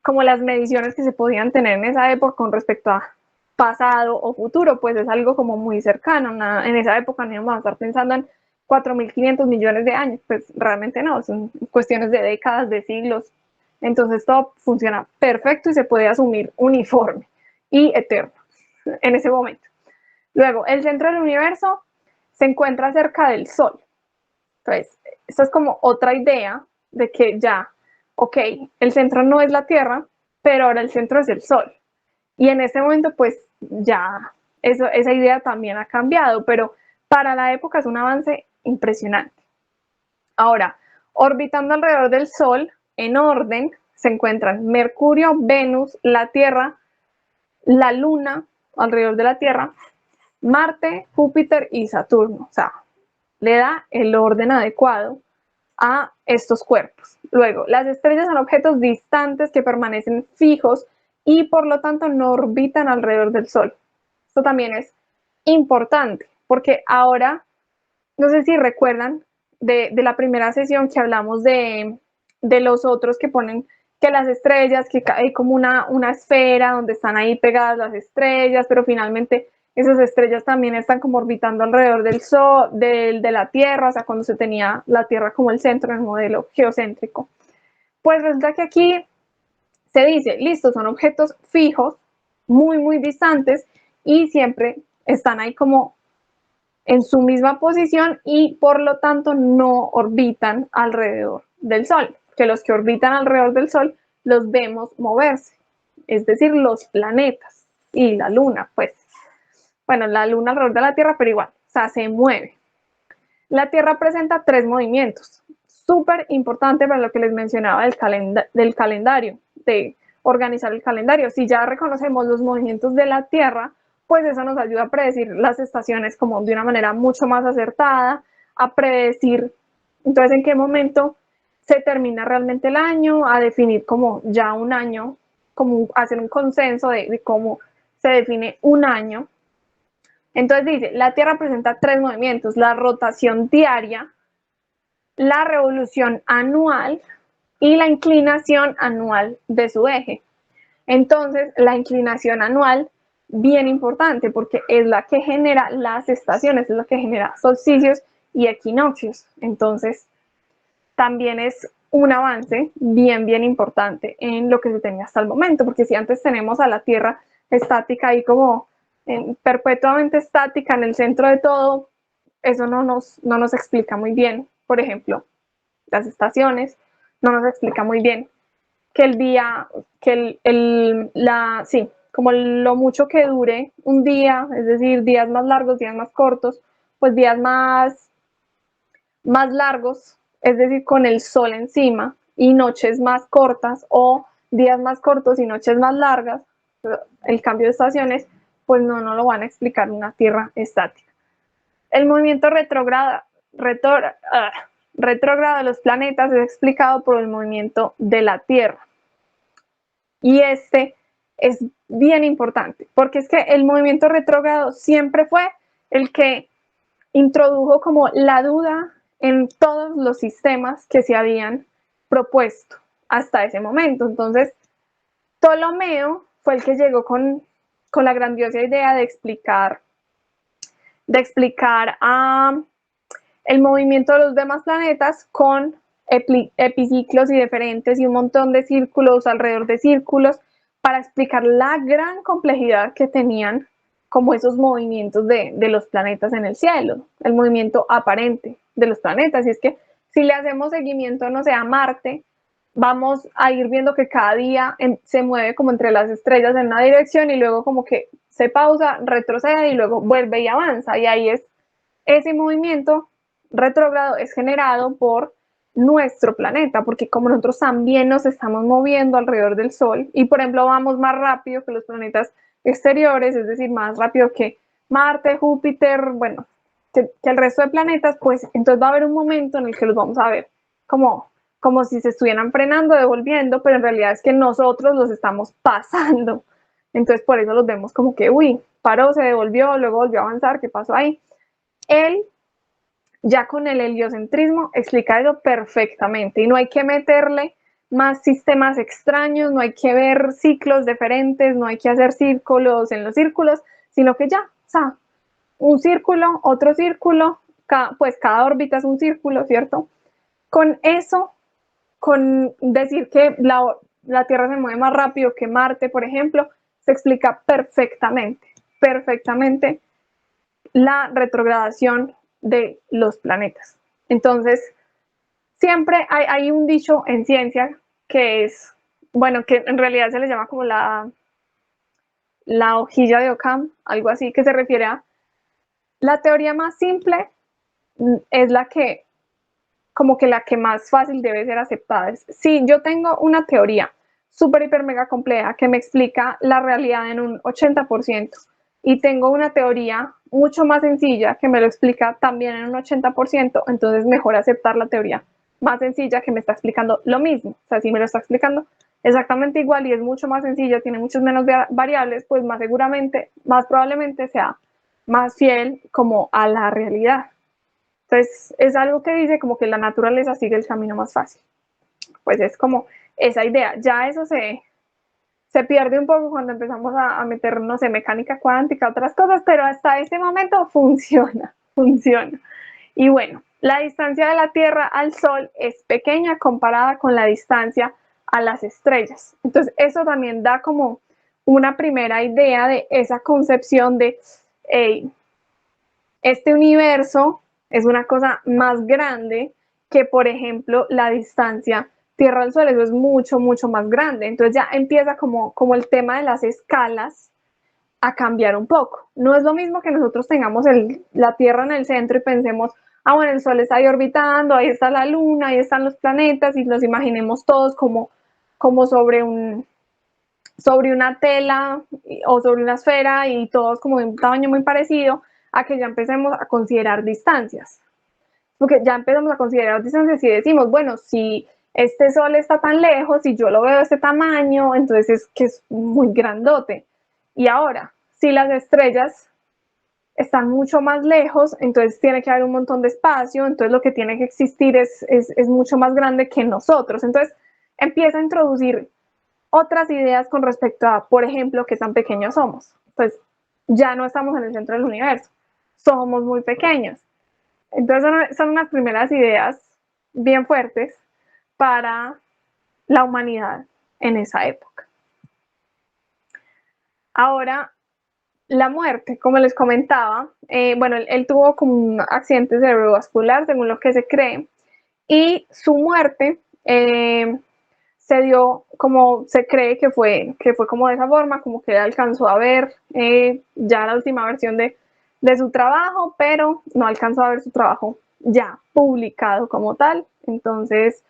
como las mediciones que se podían tener en esa época con respecto a pasado o futuro, pues es algo como muy cercano. En esa época no íbamos a estar pensando en 4.500 millones de años, pues realmente no, son cuestiones de décadas, de siglos. Entonces todo funciona perfecto y se puede asumir uniforme y eterno en ese momento. Luego, el centro del universo se encuentra cerca del Sol. Entonces, esto es como otra idea de que ya, ok, el centro no es la Tierra, pero ahora el centro es el Sol. Y en ese momento, pues ya esa idea también ha cambiado, pero para la época es un avance impresionante. Ahora, orbitando alrededor del Sol, en orden, se encuentran Mercurio, Venus, la Tierra, la Luna alrededor de la Tierra, Marte, Júpiter y Saturno. O sea, le da el orden adecuado a estos cuerpos. Luego, las estrellas son objetos distantes que permanecen fijos y por lo tanto no orbitan alrededor del Sol. Esto también es importante, porque ahora, no sé si recuerdan de la primera sesión que hablamos de los otros que ponen que las estrellas, que hay como una esfera donde están ahí pegadas las estrellas, pero finalmente esas estrellas también están como orbitando alrededor del Sol, de la Tierra, o sea, cuando se tenía la Tierra como el centro en el modelo geocéntrico. Pues resulta que aquí se dice, listo, son objetos fijos, muy distantes, y siempre están ahí como en su misma posición y por lo tanto no orbitan alrededor del Sol, que los que orbitan alrededor del Sol los vemos moverse, es decir, los planetas y la Luna, pues, bueno, la Luna alrededor de la Tierra, pero igual, o sea, se mueve. La Tierra presenta 3 movimientos, súper importante para lo que les mencionaba del calendario, de organizar el calendario. Si ya reconocemos los movimientos de la Tierra, pues eso nos ayuda a predecir las estaciones como de una manera mucho más acertada, a predecir entonces en qué momento se termina realmente el año, a definir como ya un año, como hacer un consenso de cómo se define un año. Entonces dice, la Tierra presenta 3 movimientos: la rotación diaria, la revolución anual y la inclinación anual de su eje. Entonces, la inclinación anual, bien importante, porque es la que genera las estaciones, es la que genera solsticios y equinoccios. Entonces, también es un avance bien importante en lo que se tenía hasta el momento, porque si antes tenemos a la Tierra estática ahí como perpetuamente estática en el centro de todo, eso no nos explica muy bien, por ejemplo, las estaciones, no nos explica muy bien que el día, que sí, como lo mucho que dure un día, es decir, días más largos, días más cortos, pues días más largos, es decir, con el sol encima, y noches más cortas o días más cortos y noches más largas, el cambio de estaciones, pues no lo van a explicar una Tierra estática. El movimiento retrógrado de los planetas es explicado por el movimiento de la Tierra. Y este es bien importante, porque es que el movimiento retrógrado siempre fue el que introdujo como la duda en todos los sistemas que se habían propuesto hasta ese momento. Entonces, Ptolomeo fue el que llegó con la grandiosa idea de explicar el movimiento de los demás planetas con epiciclos y diferentes y un montón de círculos alrededor de círculos para explicar la gran complejidad que tenían como esos movimientos de los planetas en el cielo, el movimiento aparente de los planetas. Y es que si le hacemos seguimiento, no sé, a Marte, vamos a ir viendo que cada día se mueve como entre las estrellas en una dirección y luego como que se pausa, retrocede y luego vuelve y avanza. Y ahí es ese movimiento retrógrado es generado por nuestro planeta, porque como nosotros también nos estamos moviendo alrededor del Sol y por ejemplo vamos más rápido que los planetas exteriores, es decir, más rápido que Marte, Júpiter, bueno, que el resto de planetas, pues entonces va a haber un momento en el que los vamos a ver como si se estuvieran frenando, devolviendo, pero en realidad es que nosotros los estamos pasando. Entonces por eso los vemos como que, uy, paró, se devolvió, luego volvió a avanzar, ¿qué pasó ahí? Él, ya con el heliocentrismo, explica eso perfectamente y no hay que meterle más sistemas extraños, no hay que ver ciclos diferentes, no hay que hacer círculos en los círculos, sino que ya, o sea, un círculo, otro círculo, pues cada órbita es un círculo, ¿cierto? Con eso, con decir que la Tierra se mueve más rápido que Marte, por ejemplo, se explica perfectamente la retrogradación de los planetas. Entonces, siempre hay un dicho en ciencia que es, bueno, que en realidad se le llama como la hojilla de Occam, algo así, que se refiere a la teoría más simple es la que, como que la que más fácil debe ser aceptada. Si yo tengo una teoría súper, hiper, mega compleja que me explica la realidad en un 80%, y tengo una teoría mucho más sencilla que me lo explica también en un 80%, entonces mejor aceptar la teoría más sencilla que me está explicando lo mismo. O sea, si me lo está explicando exactamente igual y es mucho más sencillo, tiene muchos menos variables, pues más seguramente, más probablemente sea más fiel como a la realidad. Entonces, es algo que dice como que la naturaleza sigue el camino más fácil. Pues es como esa idea. Ya eso se pierde un poco cuando empezamos a meter, no sé, mecánica cuántica, otras cosas, pero hasta ese momento funciona. Y bueno, la distancia de la Tierra al Sol es pequeña comparada con la distancia a las estrellas. Entonces, eso también da como una primera idea de esa concepción de, hey, este universo es una cosa más grande que, por ejemplo, la distancia Tierra al Sol. Eso es mucho más grande. Entonces ya empieza como el tema de las escalas a cambiar un poco. No es lo mismo que nosotros tengamos la Tierra en el centro y pensemos, bueno, el Sol está ahí orbitando, ahí está la Luna, ahí están los planetas, y nos imaginemos todos como sobre una tela o sobre una esfera y todos como de un tamaño muy parecido, a que ya empecemos a considerar distancias. Porque ya empezamos a considerar distancias y decimos, bueno, si este Sol está tan lejos y yo lo veo de este tamaño, entonces es que es muy grandote. Y ahora, si las estrellas están mucho más lejos, entonces tiene que haber un montón de espacio, entonces lo que tiene que existir es mucho más grande que nosotros. Entonces empieza a introducir otras ideas con respecto a, por ejemplo, qué tan pequeños somos. Pues ya no estamos en el centro del universo, somos muy pequeños. Entonces son unas primeras ideas bien fuertes para la humanidad en esa época. Ahora, la muerte, como les comentaba, bueno, él tuvo como un accidente cerebrovascular, según lo que se cree, y su muerte se dio como se cree que fue como de esa forma, como que alcanzó a ver ya la última versión de su trabajo, pero no alcanzó a ver su trabajo ya publicado como tal. Entonces,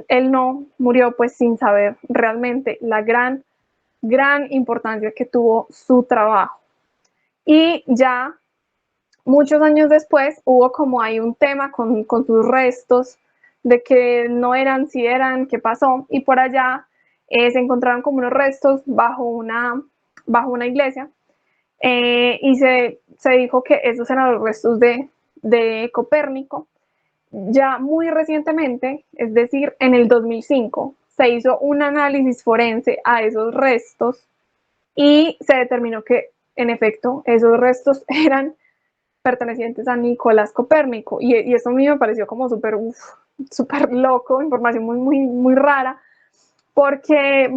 él no murió pues sin saber realmente la gran importancia que tuvo su trabajo. Y ya muchos años después hubo como ahí un tema con sus restos, de que no eran, si eran, qué pasó, y por allá se encontraron como unos restos bajo una iglesia, y se dijo que esos eran los restos de Copérnico. Ya muy recientemente, es decir, en el 2005, se hizo un análisis forense a esos restos y se determinó que, en efecto, esos restos eran pertenecientes a Nicolás Copérnico. Y eso a mí me pareció como súper loco, información muy rara, porque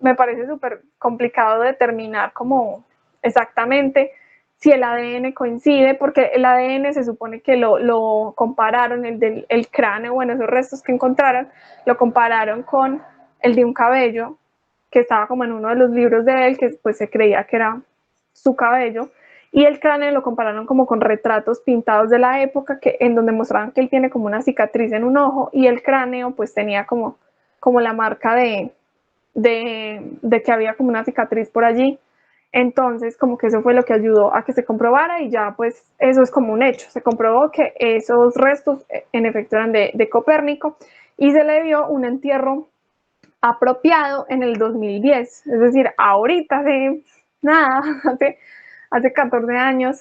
me parece súper complicado determinar como exactamente si el ADN coincide, porque el ADN se supone que lo compararon, el cráneo, bueno, esos restos que encontraron, lo compararon con el de un cabello que estaba como en uno de los libros de él, que pues se creía que era su cabello, y el cráneo lo compararon como con retratos pintados de la época, en donde mostraban que él tiene como una cicatriz en un ojo, y el cráneo pues tenía como la marca de que había como una cicatriz por allí. Entonces, como que eso fue lo que ayudó a que se comprobara, y ya pues eso es como un hecho. Se comprobó que esos restos en efecto eran de Copérnico, y se le dio un entierro apropiado en el 2010. Es decir, ahorita, nada, hace 14 años,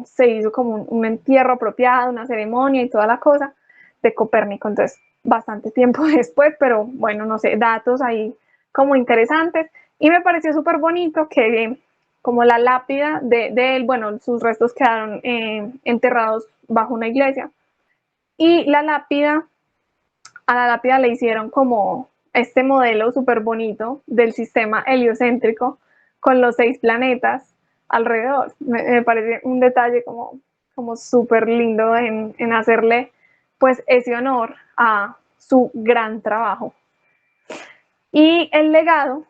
se hizo como un entierro apropiado, una ceremonia y toda la cosa de Copérnico. Entonces, bastante tiempo después, pero bueno, no sé, datos ahí como interesantes. Y me pareció súper bonito que como la lápida de él, bueno, sus restos quedaron enterrados bajo una iglesia. Y a la lápida le hicieron como este modelo súper bonito del sistema heliocéntrico con los 6 planetas alrededor. Me parece un detalle como súper lindo en hacerle pues ese honor a su gran trabajo. Y el legado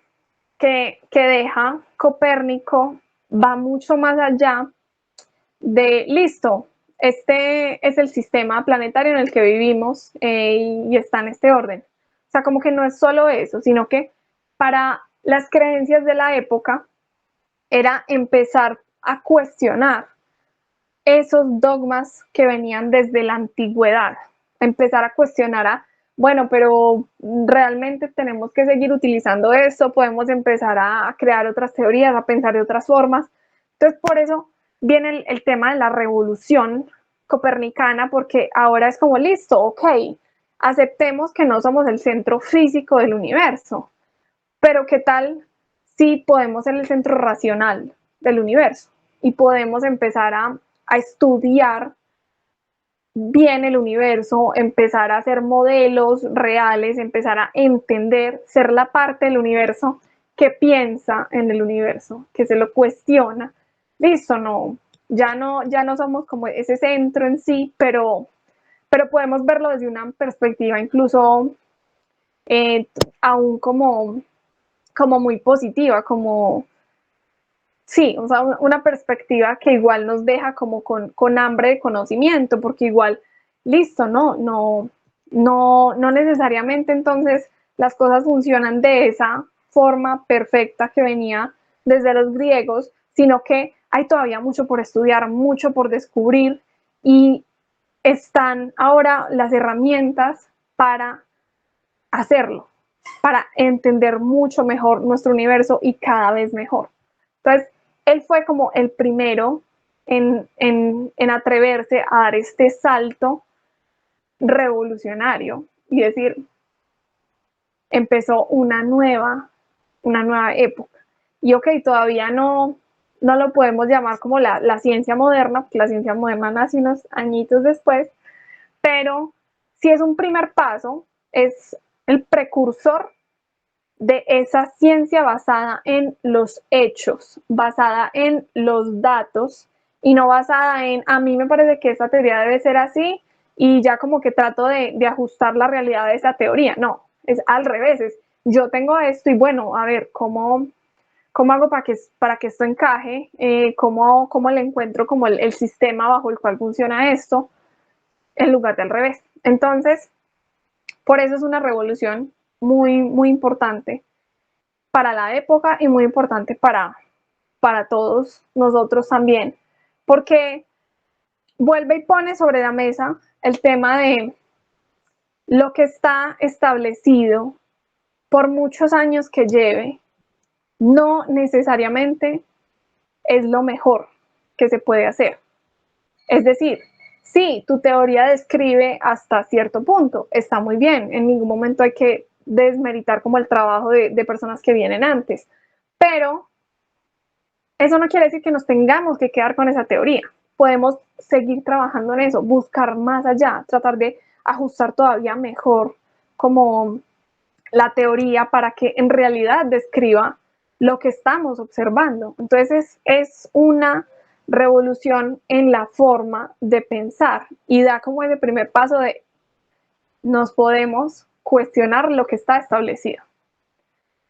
que deja Copérnico va mucho más allá de, listo, este es el sistema planetario en el que vivimos y está en este orden. O sea, como que no es solo eso, sino que para las creencias de la época era empezar a cuestionar esos dogmas que venían desde la antigüedad, empezar a cuestionar bueno, pero realmente tenemos que seguir utilizando esto, podemos empezar a crear otras teorías, a pensar de otras formas. Entonces, por eso viene el tema de la revolución copernicana, porque ahora es como, listo, ok, aceptemos que no somos el centro físico del universo, pero ¿qué tal si podemos ser el centro racional del universo y podemos empezar a estudiar bien el universo, empezar a hacer modelos reales, empezar a entender, ser la parte del universo que piensa en el universo, que se lo cuestiona? Listo, ya no somos como ese centro en sí, pero podemos verlo desde una perspectiva incluso aún como muy positiva, sí, o sea, una perspectiva que igual nos deja como con hambre de conocimiento, porque igual, listo, no necesariamente entonces las cosas funcionan de esa forma perfecta que venía desde los griegos, sino que hay todavía mucho por estudiar, mucho por descubrir, y están ahora las herramientas para hacerlo, para entender mucho mejor nuestro universo y cada vez mejor. Entonces, él fue como el primero en atreverse a dar este salto revolucionario y decir, empezó una nueva época. Y ok, todavía no lo podemos llamar como la ciencia moderna, porque la ciencia moderna nace unos añitos después, pero si es un primer paso, es el precursor de esa ciencia basada en los hechos, basada en los datos y no basada en, a mí me parece que esta teoría debe ser así y ya como que trato de ajustar la realidad de esa teoría. No, es al revés, es yo tengo esto y bueno, a ver, ¿cómo hago para que esto encaje? ¿Cómo le encuentro como el sistema bajo el cual funciona esto? En lugar del revés. Entonces, por eso es una revolución muy, muy importante para la época y muy importante para todos nosotros también, porque vuelve y pone sobre la mesa el tema de lo que está establecido por muchos años que lleve, no necesariamente es lo mejor que se puede hacer. Es decir, sí, tu teoría describe hasta cierto punto, está muy bien, en ningún momento hay que desmeritar como el trabajo de personas que vienen antes, pero eso no quiere decir que nos tengamos que quedar con esa teoría. Podemos seguir trabajando en eso, buscar más allá, tratar de ajustar todavía mejor como la teoría para que en realidad describa lo que estamos observando. Entonces es una revolución en la forma de pensar y da como ese primer paso de nos podemos cuestionar lo que está establecido.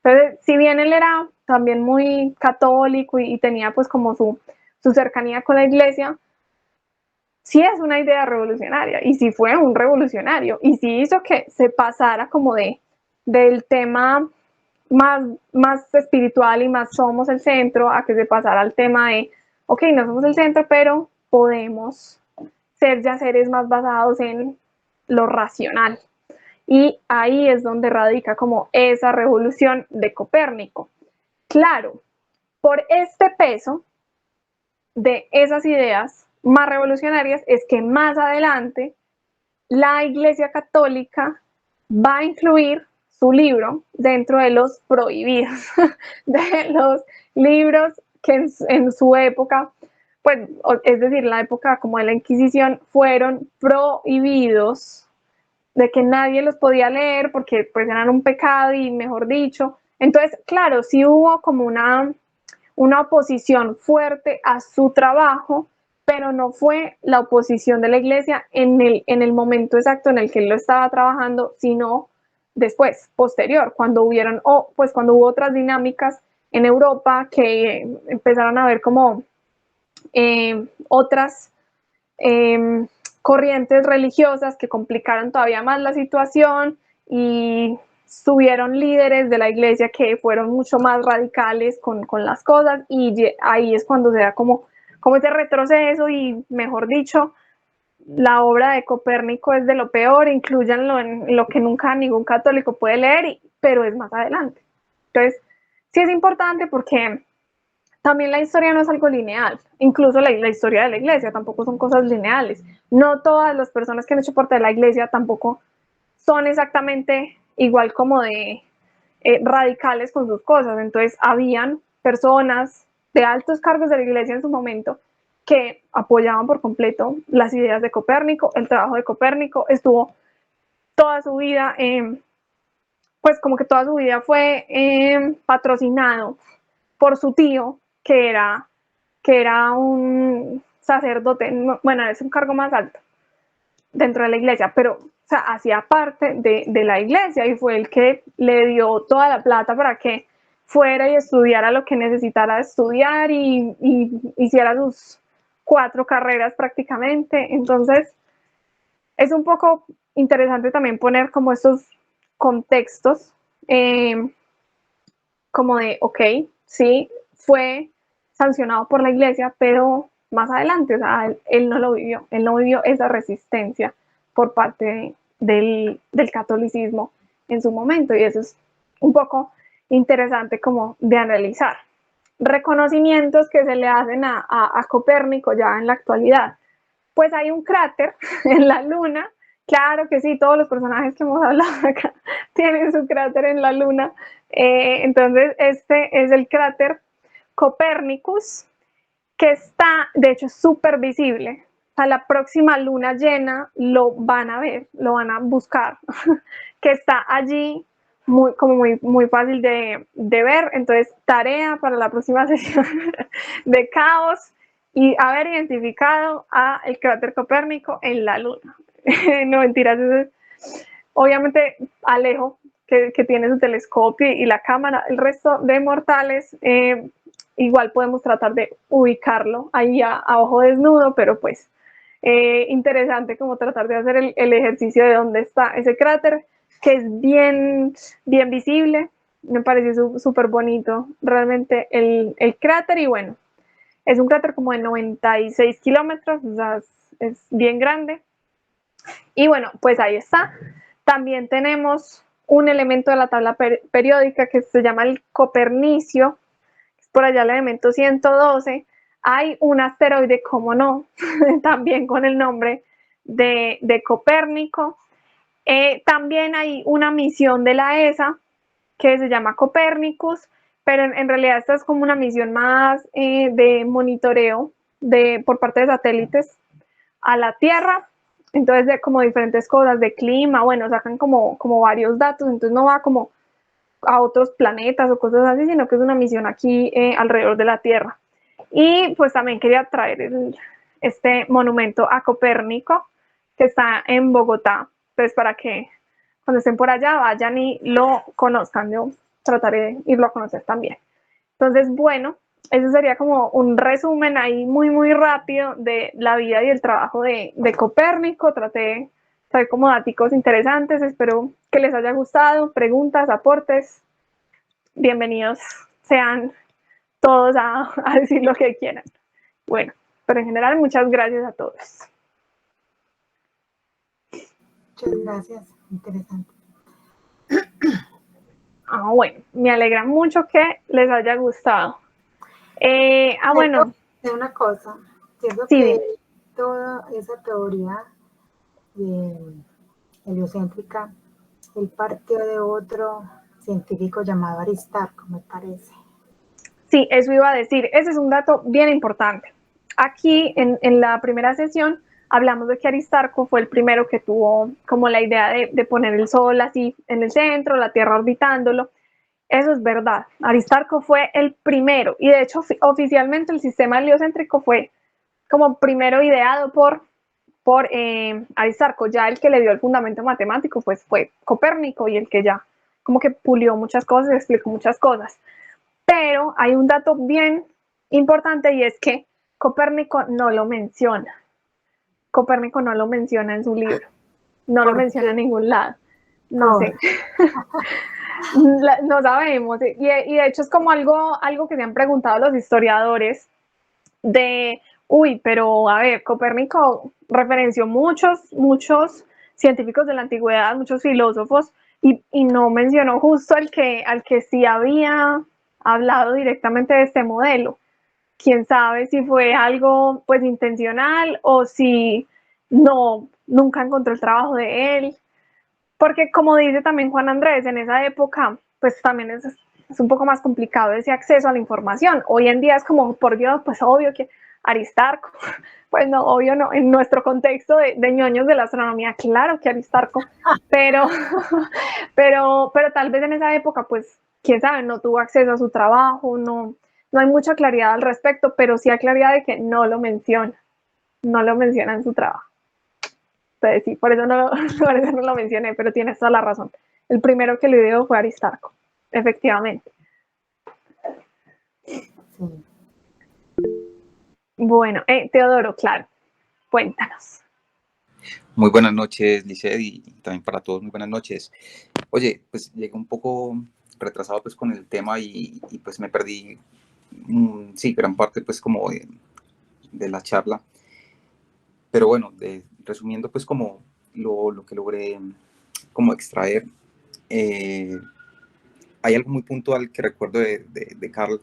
Entonces, si bien él era también muy católico y tenía pues como su cercanía con la iglesia, sí es una idea revolucionaria y sí fue un revolucionario y sí hizo que se pasara como del tema más espiritual y más somos el centro a que se pasara al tema de, ok, no somos el centro, pero podemos ser ya seres más basados en lo racional. Y ahí es donde radica como esa revolución de Copérnico. Claro, por este peso de esas ideas más revolucionarias es que más adelante la Iglesia Católica va a incluir su libro dentro de los prohibidos, de los libros que en su época, pues, es decir, la época como de la Inquisición, fueron prohibidos, de que nadie los podía leer porque pues eran un pecado y mejor dicho. Entonces, claro, sí hubo como una oposición fuerte a su trabajo, pero no fue la oposición de la iglesia en el momento exacto en el que él lo estaba trabajando, sino después, posterior, cuando cuando hubo otras dinámicas en Europa que empezaron a ver como otras corrientes religiosas que complicaron todavía más la situación y subieron líderes de la iglesia que fueron mucho más radicales con las cosas y ahí es cuando se da como ese retroceso y, mejor dicho, la obra de Copérnico es de lo peor, incluyanlo en lo que nunca ningún católico puede leer, pero es más adelante. Entonces, sí es importante porque también la historia no es algo lineal, incluso la historia de la iglesia tampoco son cosas lineales. No todas las personas que han hecho parte de la iglesia tampoco son exactamente igual como de radicales con sus cosas. Entonces, habían personas de altos cargos de la iglesia en su momento que apoyaban por completo las ideas de Copérnico, el trabajo de Copérnico, estuvo toda su vida, pues como que toda su vida fue patrocinado por su tío, que era un sacerdote, bueno, es un cargo más alto dentro de la iglesia, pero o sea, hacía parte de la iglesia y fue el que le dio toda la plata para que fuera y estudiara lo que necesitara estudiar y hiciera sus 4 carreras prácticamente. Entonces, es un poco interesante también poner como estos contextos, como de, ok, sí, fue sancionado por la iglesia, pero más adelante, o sea, él no lo vivió, él no vivió esa resistencia por parte del catolicismo en su momento, y eso es un poco interesante como de analizar. reconocimientos que se le hacen a Copérnico ya en la actualidad. Pues hay un cráter en la Luna, claro que sí, todos los personajes que hemos hablado acá tienen su cráter en la Luna. Entonces, este es el cráter Copernicus, que está, de hecho, súper visible. A la próxima luna llena lo van a ver, lo van a buscar, que está allí muy fácil de ver. Entonces, tarea para la próxima sesión de caos y haber identificado a el cráter Copérnico en la luna. No mentiras, obviamente Alejo, que tiene su telescopio y la cámara, el resto de mortales, igual podemos tratar de ubicarlo ahí a ojo desnudo, pero pues interesante como tratar de hacer el ejercicio de dónde está ese cráter, que es bien visible. Me pareció súper bonito realmente el cráter. Y bueno, es un cráter como de 96 kilómetros, o sea, es bien grande. Y bueno, pues ahí está. También tenemos un elemento de la tabla periódica que se llama el copernicio, es por allá el elemento 112. Hay un asteroide, como no, también con el nombre de Copérnico. También hay una misión de la ESA que se llama Copernicus, pero en realidad esta es como una misión más de monitoreo por parte de satélites a la Tierra. Entonces, de como diferentes cosas de clima, bueno, sacan como varios datos, entonces no va como a otros planetas o cosas así, sino que es una misión aquí alrededor de la Tierra. Y pues también quería traer este monumento a Copérnico, que está en Bogotá. Entonces, para que cuando estén por allá vayan y lo conozcan. Yo trataré de irlo a conocer también. Entonces, bueno, eso sería como un resumen ahí muy rápido de la vida y el trabajo de Copérnico. Traté de traer como datos interesantes. Espero que les haya gustado. Preguntas, aportes, bienvenidos sean todos a decir lo que quieran. Bueno, pero en general, muchas gracias a todos. Muchas gracias, interesante. Bueno, me alegra mucho que les haya gustado. Bueno. De una cosa, siento Sí, que dime. toda esa teoría heliocéntrica, él partió de otro científico llamado Aristarco, me parece. Sí, eso iba a decir. Ese es un dato bien importante. Aquí en la primera sesión hablamos de que Aristarco fue el primero que tuvo como la idea de poner el Sol así en el centro, la Tierra orbitándolo. Eso es verdad. Aristarco fue el primero, y de hecho oficialmente el sistema heliocéntrico fue como primero ideado por Aristarco. Ya el que le dio el fundamento matemático pues fue Copérnico, y el que ya como que pulió muchas cosas, explicó muchas cosas. Pero hay un dato bien importante, y es que Copérnico no lo menciona. Copérnico no lo menciona en su libro, no lo menciona en ningún lado. No sé. No sabemos. Y de hecho es como algo que se han preguntado los historiadores de, pero a ver, Copérnico referenció muchos científicos de la antigüedad, muchos filósofos, y no mencionó justo al que sí había hablado directamente de este modelo. Quién sabe si fue algo pues intencional, o si nunca encontró el trabajo de él. Porque como dice también Juan Andrés, en esa época pues también es un poco más complicado ese acceso a la información. Hoy en día es como, por Dios, pues obvio que Aristarco, pues no, obvio no, en nuestro contexto de ñoños de la astronomía, claro que Aristarco, pero tal vez en esa época, pues, quién sabe, no tuvo acceso a su trabajo, no hay mucha claridad al respecto, pero sí hay claridad de que no lo menciona en su trabajo. Entonces sí, por eso no lo mencioné, pero tienes toda la razón. El primero que lo dio fue Aristarco, efectivamente. Sí. Bueno, Teodoro, claro, cuéntanos. Muy buenas noches, Lisset, y también para todos, muy buenas noches. Oye, pues llegué un poco retrasado pues con el tema y pues me perdí, sí, gran parte pues como de la charla. Pero bueno, resumiendo pues como lo que logré como extraer, hay algo muy puntual que recuerdo de Carl,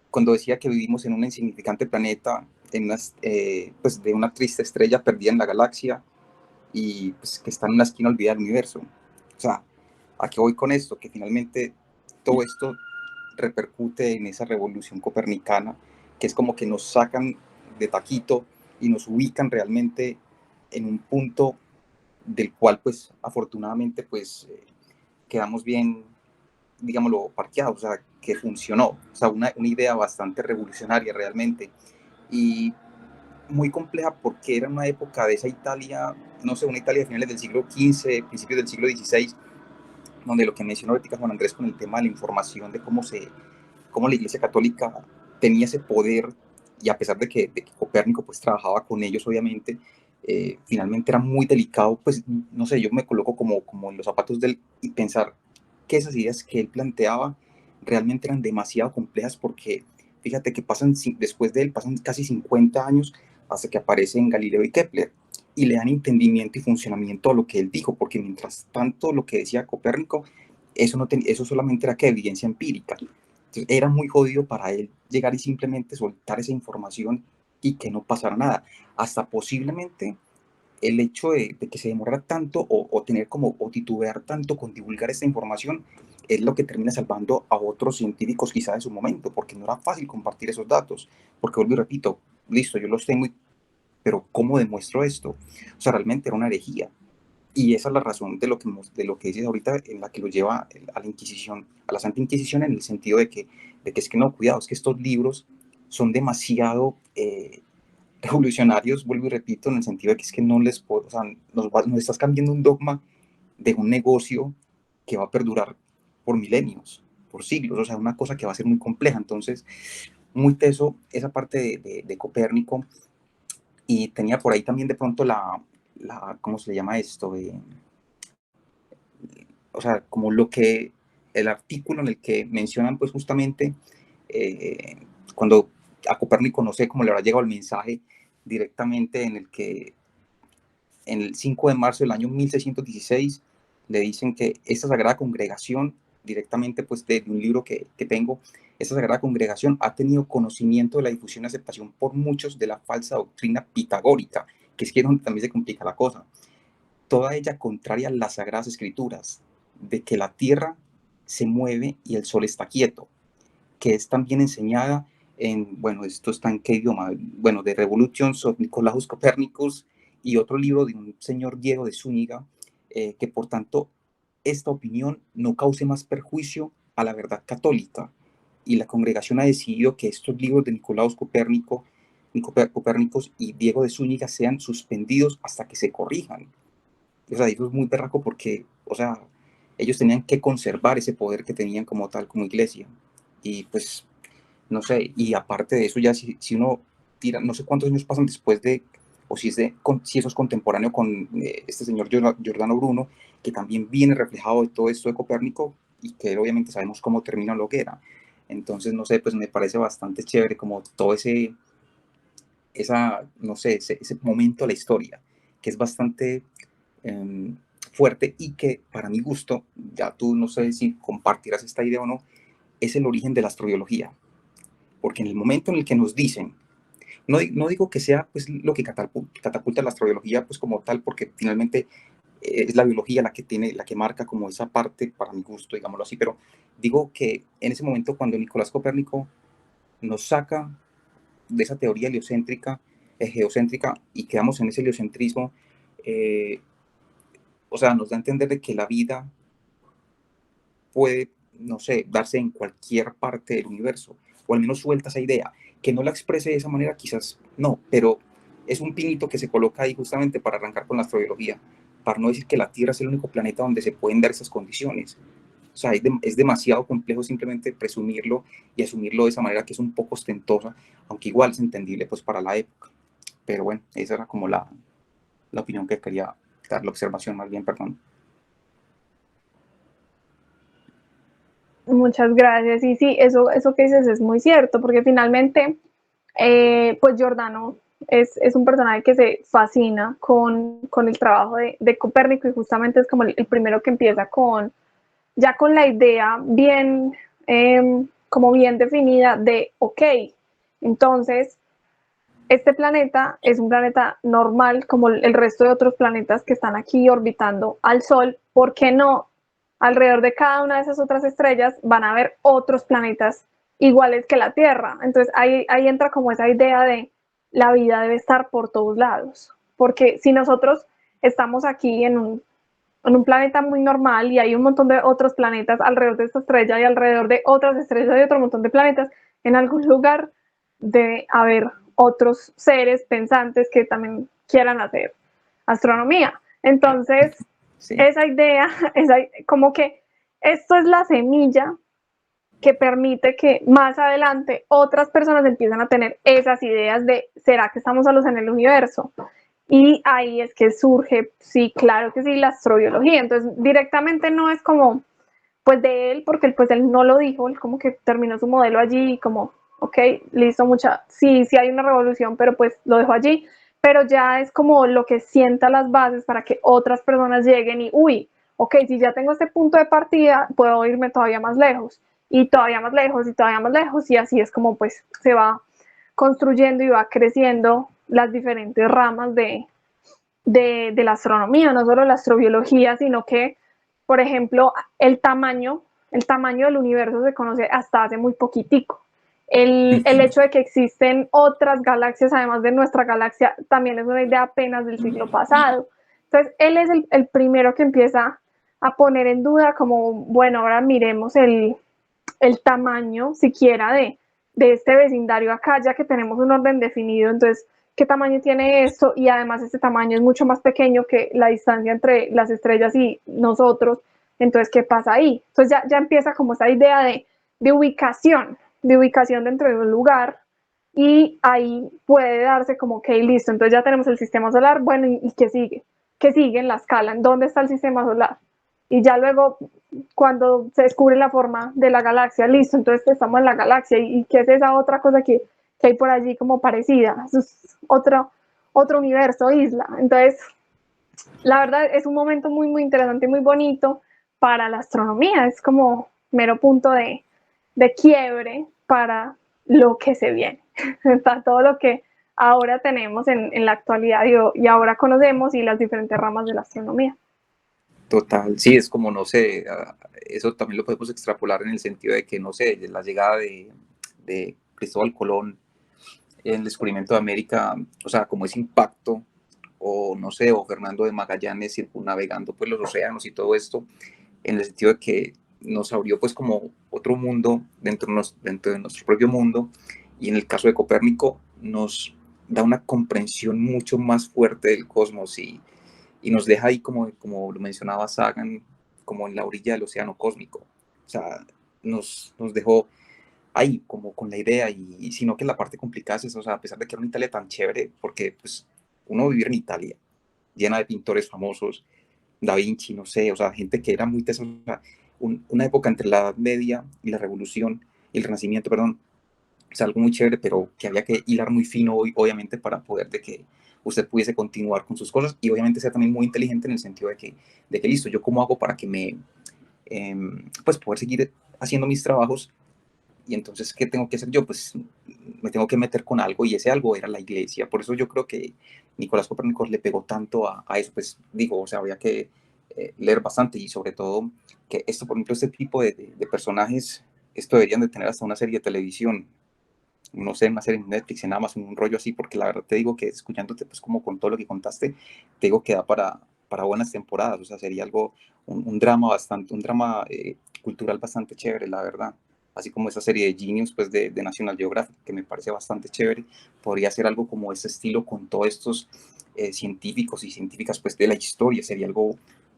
cuando decía que vivimos en un insignificante planeta, pues de una triste estrella perdida en la galaxia y pues, que está en una esquina olvidada del universo. O sea, ¿a qué voy con esto? Que finalmente todo esto repercute en esa revolución copernicana, que es como que nos sacan de taquito y nos ubican realmente en un punto del cual, pues, afortunadamente, pues, quedamos bien, digámoslo, parqueados, o sea, que funcionó, o sea, una idea bastante revolucionaria realmente, y muy compleja porque era una época de esa Italia, no sé, una Italia de finales del siglo XV, principios del siglo XVI, donde lo que mencionó ahorita Juan Andrés con el tema de la información, de cómo la Iglesia Católica tenía ese poder, y a pesar de que Copérnico pues trabajaba con ellos, obviamente, finalmente era muy delicado, pues, no sé, yo me coloco como en los zapatos de él y pensar que esas ideas que él planteaba realmente eran demasiado complejas porque, fíjate que después de él, pasan casi 50 años hasta que aparecen Galileo y Kepler, y le dan entendimiento y funcionamiento a lo que él dijo, porque mientras tanto lo que decía Copérnico, eso solamente era que evidencia empírica. Entonces, era muy jodido para él llegar y simplemente soltar esa información y que no pasara nada. Hasta posiblemente el hecho de que se demorara tanto o tener como o titubear tanto con divulgar esta información es lo que termina salvando a otros científicos quizá de su momento, porque no era fácil compartir esos datos, porque vuelvo y repito, listo, yo los tengo, pero ¿cómo demuestro esto? O sea, realmente era una herejía. Y esa es la razón de lo que dices ahorita, en la que lo lleva a la Inquisición, a la Santa Inquisición, en el sentido de que es que no, cuidado, es que estos libros son demasiado revolucionarios, vuelvo y repito, en el sentido de que es que no les puedo, o sea, nos estás cambiando un dogma de un negocio que va a perdurar por milenios, por siglos, o sea, una cosa que va a ser muy compleja. Entonces, muy teso esa parte de Copérnico, y tenía por ahí también de pronto ¿cómo se le llama esto? O sea, como el artículo en el que mencionan pues justamente eh, cuando a Copérnico no sé cómo le habrá llegado el mensaje directamente, en el que en el 5 de marzo del año 1616 le dicen que esta sagrada congregación, directamente pues de un libro que tengo, esta sagrada congregación ha tenido conocimiento de la difusión y aceptación por muchos de la falsa doctrina pitagórica, que es que donde también se complica la cosa, toda ella contraria a las sagradas escrituras, de que la tierra se mueve y el sol está quieto, que es también enseñada bueno, esto está en qué idioma, bueno, de Revolutions of Nicolaus Copernicus, y otro libro de un señor Diego de Zúñiga, que por tanto esta opinión no cause más perjuicio a la verdad católica, y la congregación ha decidido que estos libros de Nicolaus Copérnicos y Diego de Zúñiga sean suspendidos hasta que se corrijan. O sea, eso es muy berraco porque, o sea, ellos tenían que conservar ese poder que tenían como tal, como iglesia. Y pues, no sé, y aparte de eso, ya si uno tira, no sé cuántos años pasan después o si eso es contemporáneo con este señor Giordano Bruno, que también viene reflejado de todo esto de Copérnico, y que obviamente sabemos cómo termina lo que era. Entonces, no sé, pues me parece bastante chévere como todo no sé, ese momento de la historia, que es bastante eh, fuerte, y que para mi gusto, ya tú no sé si compartirás esta idea o no, es el origen de la astrobiología, porque en el momento en el que nos dicen, no digo que sea pues lo que catapulta la astrobiología pues como tal, porque finalmente es la biología la que marca como esa parte para mi gusto, digámoslo así, pero digo que en ese momento cuando Nicolás Copérnico nos saca de esa teoría heliocéntrica, geocéntrica, y quedamos en ese heliocentrismo, eh, o sea, nos da a entender de que la vida puede, no sé, darse en cualquier parte del universo, o al menos suelta esa idea. Que no la exprese de esa manera, quizás no, pero es un pinito que se coloca ahí justamente para arrancar con la astrobiología, para no decir que la Tierra es el único planeta donde se pueden dar esas condiciones. O sea, es demasiado complejo simplemente presumirlo y asumirlo de esa manera, que es un poco ostentosa, aunque igual es entendible pues para la época. Pero bueno, esa era como la opinión que quería dar, la observación más bien, perdón. Muchas gracias. Y sí, eso que dices es muy cierto, porque finalmente, pues Giordano es un personaje que se fascina con el trabajo de Copérnico, y justamente es como el primero que empieza ya con la idea bien como bien definida de, ok, entonces este planeta es un planeta normal como el resto de otros planetas que están aquí orbitando al Sol. ¿Por qué no? Alrededor de cada una de esas otras estrellas van a haber otros planetas iguales que la Tierra. Entonces ahí entra como esa idea de la vida debe estar por todos lados. Porque si nosotros estamos aquí en un planeta muy normal y hay un montón de otros planetas alrededor de esta estrella y alrededor de otras estrellas y otro montón de planetas, en algún lugar debe haber otros seres pensantes que también quieran hacer astronomía. Entonces, Sí, esa idea, como que esto es la semilla que permite que más adelante otras personas empiezan a tener esas ideas de, ¿será que estamos solos en el universo? Y ahí es que surge, sí, claro que sí, la astrobiología. Entonces, directamente no es como, pues de él, porque pues él no lo dijo, él como que terminó su modelo allí y como, ok, listo, sí hay una revolución, pero pues lo dejó allí, pero ya es como lo que sienta las bases para que otras personas lleguen y, uy, ok, si ya tengo este punto de partida, puedo irme todavía más lejos y todavía más lejos y todavía más lejos y así es como pues se va construyendo y va creciendo las diferentes ramas de la astronomía, no solo la astrobiología, sino que, por ejemplo, el tamaño del universo se conoce hasta hace muy poquitico. El hecho de que existen otras galaxias, además de nuestra galaxia, también es una idea apenas del siglo pasado. Entonces, él es el primero que empieza a poner en duda como, bueno, ahora miremos el tamaño siquiera de este vecindario acá, ya que tenemos un orden definido, entonces, ¿qué tamaño tiene esto? Y además este tamaño es mucho más pequeño que la distancia entre las estrellas y nosotros, entonces, ¿qué pasa ahí? Entonces ya empieza como esa idea de ubicación dentro de un lugar, y ahí puede darse como, ok, listo, entonces ya tenemos el sistema solar, bueno, ¿y qué sigue? ¿Qué sigue en la escala? ¿En dónde está el sistema solar? Y ya luego, cuando se descubre la forma de la galaxia, listo, entonces estamos en la galaxia, ¿y qué es esa otra cosa que hay por allí como parecida? Eso es otro universo, isla. Entonces, la verdad es un momento muy, muy interesante y muy bonito para la astronomía, es como mero punto de quiebre para lo que se viene, para todo lo que ahora tenemos en la actualidad y ahora conocemos y las diferentes ramas de la astronomía. total. Sí, es como, no sé, eso también lo podemos extrapolar en el sentido de que, no sé, la llegada de Cristóbal Colón en el descubrimiento de América, o sea, como ese impacto, o no sé, o Fernando de Magallanes circunnavegando pues los océanos y todo esto, en el sentido de que nos abrió pues como otro mundo dentro de nuestro propio mundo, y en el caso de Copérnico nos da una comprensión mucho más fuerte del cosmos, y nos deja ahí como lo mencionaba Sagan, como en la orilla del océano cósmico. O sea, nos dejó ahí como con la idea, y sino que la parte complicada es eso, o sea, a pesar de que era una Italia tan chévere, porque pues uno vivir en Italia, llena de pintores famosos, Da Vinci, no sé, o sea, gente que era muy tesa, o sea, una época entre la Edad Media y la Revolución, y el Renacimiento, perdón, es algo muy chévere, pero que había que hilar muy fino, obviamente, para poder de que usted pudiese continuar con sus cosas, y obviamente ser también muy inteligente en el sentido de que listo, yo cómo hago para que pues poder seguir haciendo mis trabajos. Y entonces, ¿qué tengo que hacer yo? Pues me tengo que meter con algo, y ese algo era la iglesia. Por eso yo creo que Nicolás Copérnico le pegó tanto a eso. Pues digo, o sea, había que leer bastante, y sobre todo que esto, por ejemplo, este tipo de personajes, esto deberían de tener hasta una serie de televisión, no sé, una serie en Netflix, en Amazon, un rollo así, porque la verdad te digo que escuchándote, pues como con todo lo que contaste, te digo que da para buenas temporadas. O sea, sería algo, un drama bastante, un drama cultural bastante chévere, la verdad. Así como esa serie de Genius, pues de National Geographic, que me parece bastante chévere, podría ser algo como ese estilo con todos estos científicos y científicas, pues de la historia. Sería algo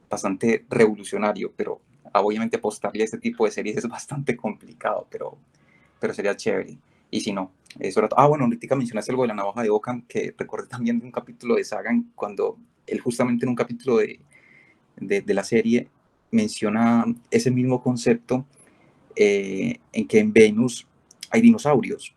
bastante revolucionario, pero obviamente apostarle a este tipo de series es bastante complicado, pero sería chévere. Y si no, eso era. Bueno, ahorita mencionaste algo de la navaja de Ockham, que recordé también de un capítulo de Sagan, cuando él justamente en un capítulo de la serie menciona ese mismo concepto, en que en Venus hay dinosaurios.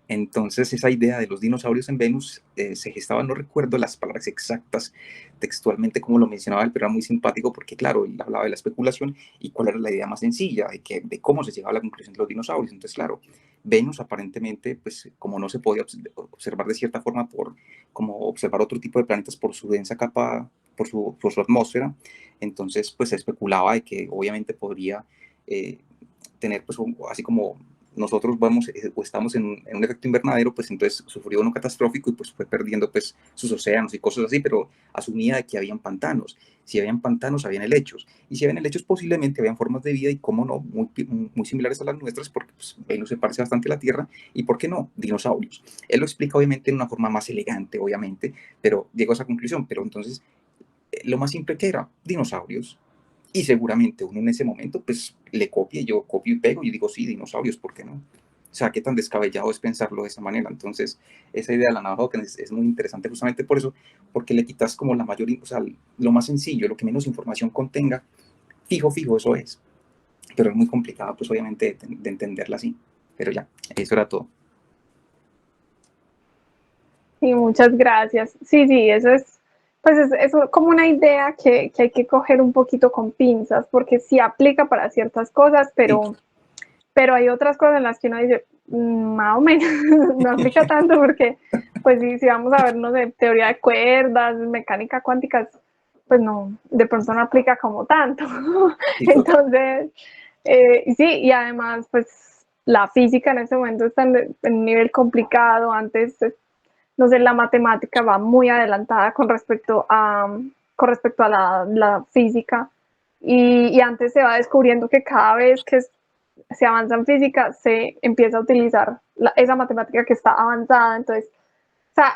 Entonces, esa idea de los dinosaurios en Venus se gestaba, no recuerdo las palabras exactas textualmente como lo mencionaba él, pero era muy simpático porque, claro, él hablaba de la especulación y cuál era la idea más sencilla, de cómo se llegaba a la conclusión de los dinosaurios. Entonces, claro, Venus aparentemente, pues como no se podía observar de cierta forma como observar otro tipo de planetas por su densa capa, por su atmósfera, entonces pues se especulaba de que obviamente podría tener, pues así como nosotros vamos o estamos en un efecto invernadero, pues entonces sufrió uno catastrófico y pues fue perdiendo pues sus océanos y cosas así, pero asumía de que habían pantanos. Si habían pantanos, habían helechos. Y si habían helechos, posiblemente habían formas de vida y, cómo no, muy similares a las nuestras, porque pues, Venus se parece bastante a la Tierra, y, ¿por qué no?, dinosaurios. Él lo explica obviamente en una forma más elegante, obviamente, pero llegó a esa conclusión. Pero entonces, lo más simple que era, dinosaurios. Y seguramente uno en ese momento, pues, le copia, yo copio y pego y digo, sí, dinosaurios, ¿por qué no? O sea, qué tan descabellado es pensarlo de esa manera. Entonces, esa idea de la navaja es muy interesante justamente por eso, porque le quitas como la mayor, o sea, lo más sencillo, lo que menos información contenga, fijo, eso es. Pero es muy complicado, pues, obviamente, de entenderla así. Pero ya, eso era todo. Sí, muchas gracias. Sí, sí, eso es, pues es como una idea que hay que coger un poquito con pinzas, porque sí aplica para ciertas cosas, Sí. pero hay otras cosas en las que uno dice, más o menos, no aplica tanto, porque pues si vamos a ver, no sé, teoría de cuerdas, mecánica cuántica, pues no, de pronto no aplica como tanto. Sí, total. Entonces, sí, y además, pues la física en ese momento está en un nivel complicado. Antes, no sé, la matemática va muy adelantada con respecto a la física, y antes se va descubriendo que cada vez que se avanza en física se empieza a utilizar esa matemática que está avanzada. Entonces, o sea,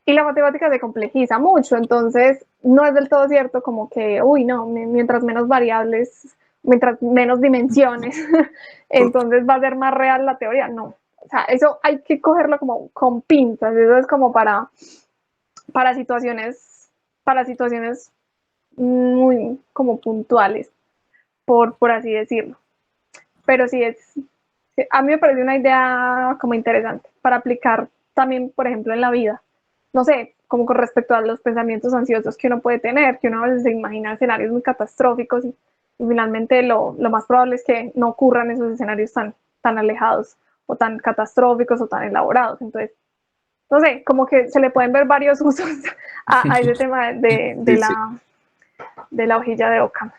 y la matemática se complejiza mucho, entonces no es del todo cierto como que, uy, no, mientras menos variables, mientras menos dimensiones, Total. entonces va a ser más real la teoría. No, o sea, eso hay que cogerlo como con pinzas. Eso es como para situaciones, para situaciones muy como puntuales, por así decirlo. Pero sí a mí me parece una idea como interesante para aplicar también, por ejemplo, en la vida. No sé, como con respecto a los pensamientos ansiosos que uno puede tener, que uno a veces se imagina escenarios muy catastróficos, y finalmente lo más probable es que no ocurran esos escenarios tan alejados o tan catastróficos o tan elaborados. Entonces, no sé, como que se le pueden ver varios usos a ese tema Sí, sí. de la hojilla de Occam.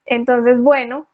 Entonces, bueno,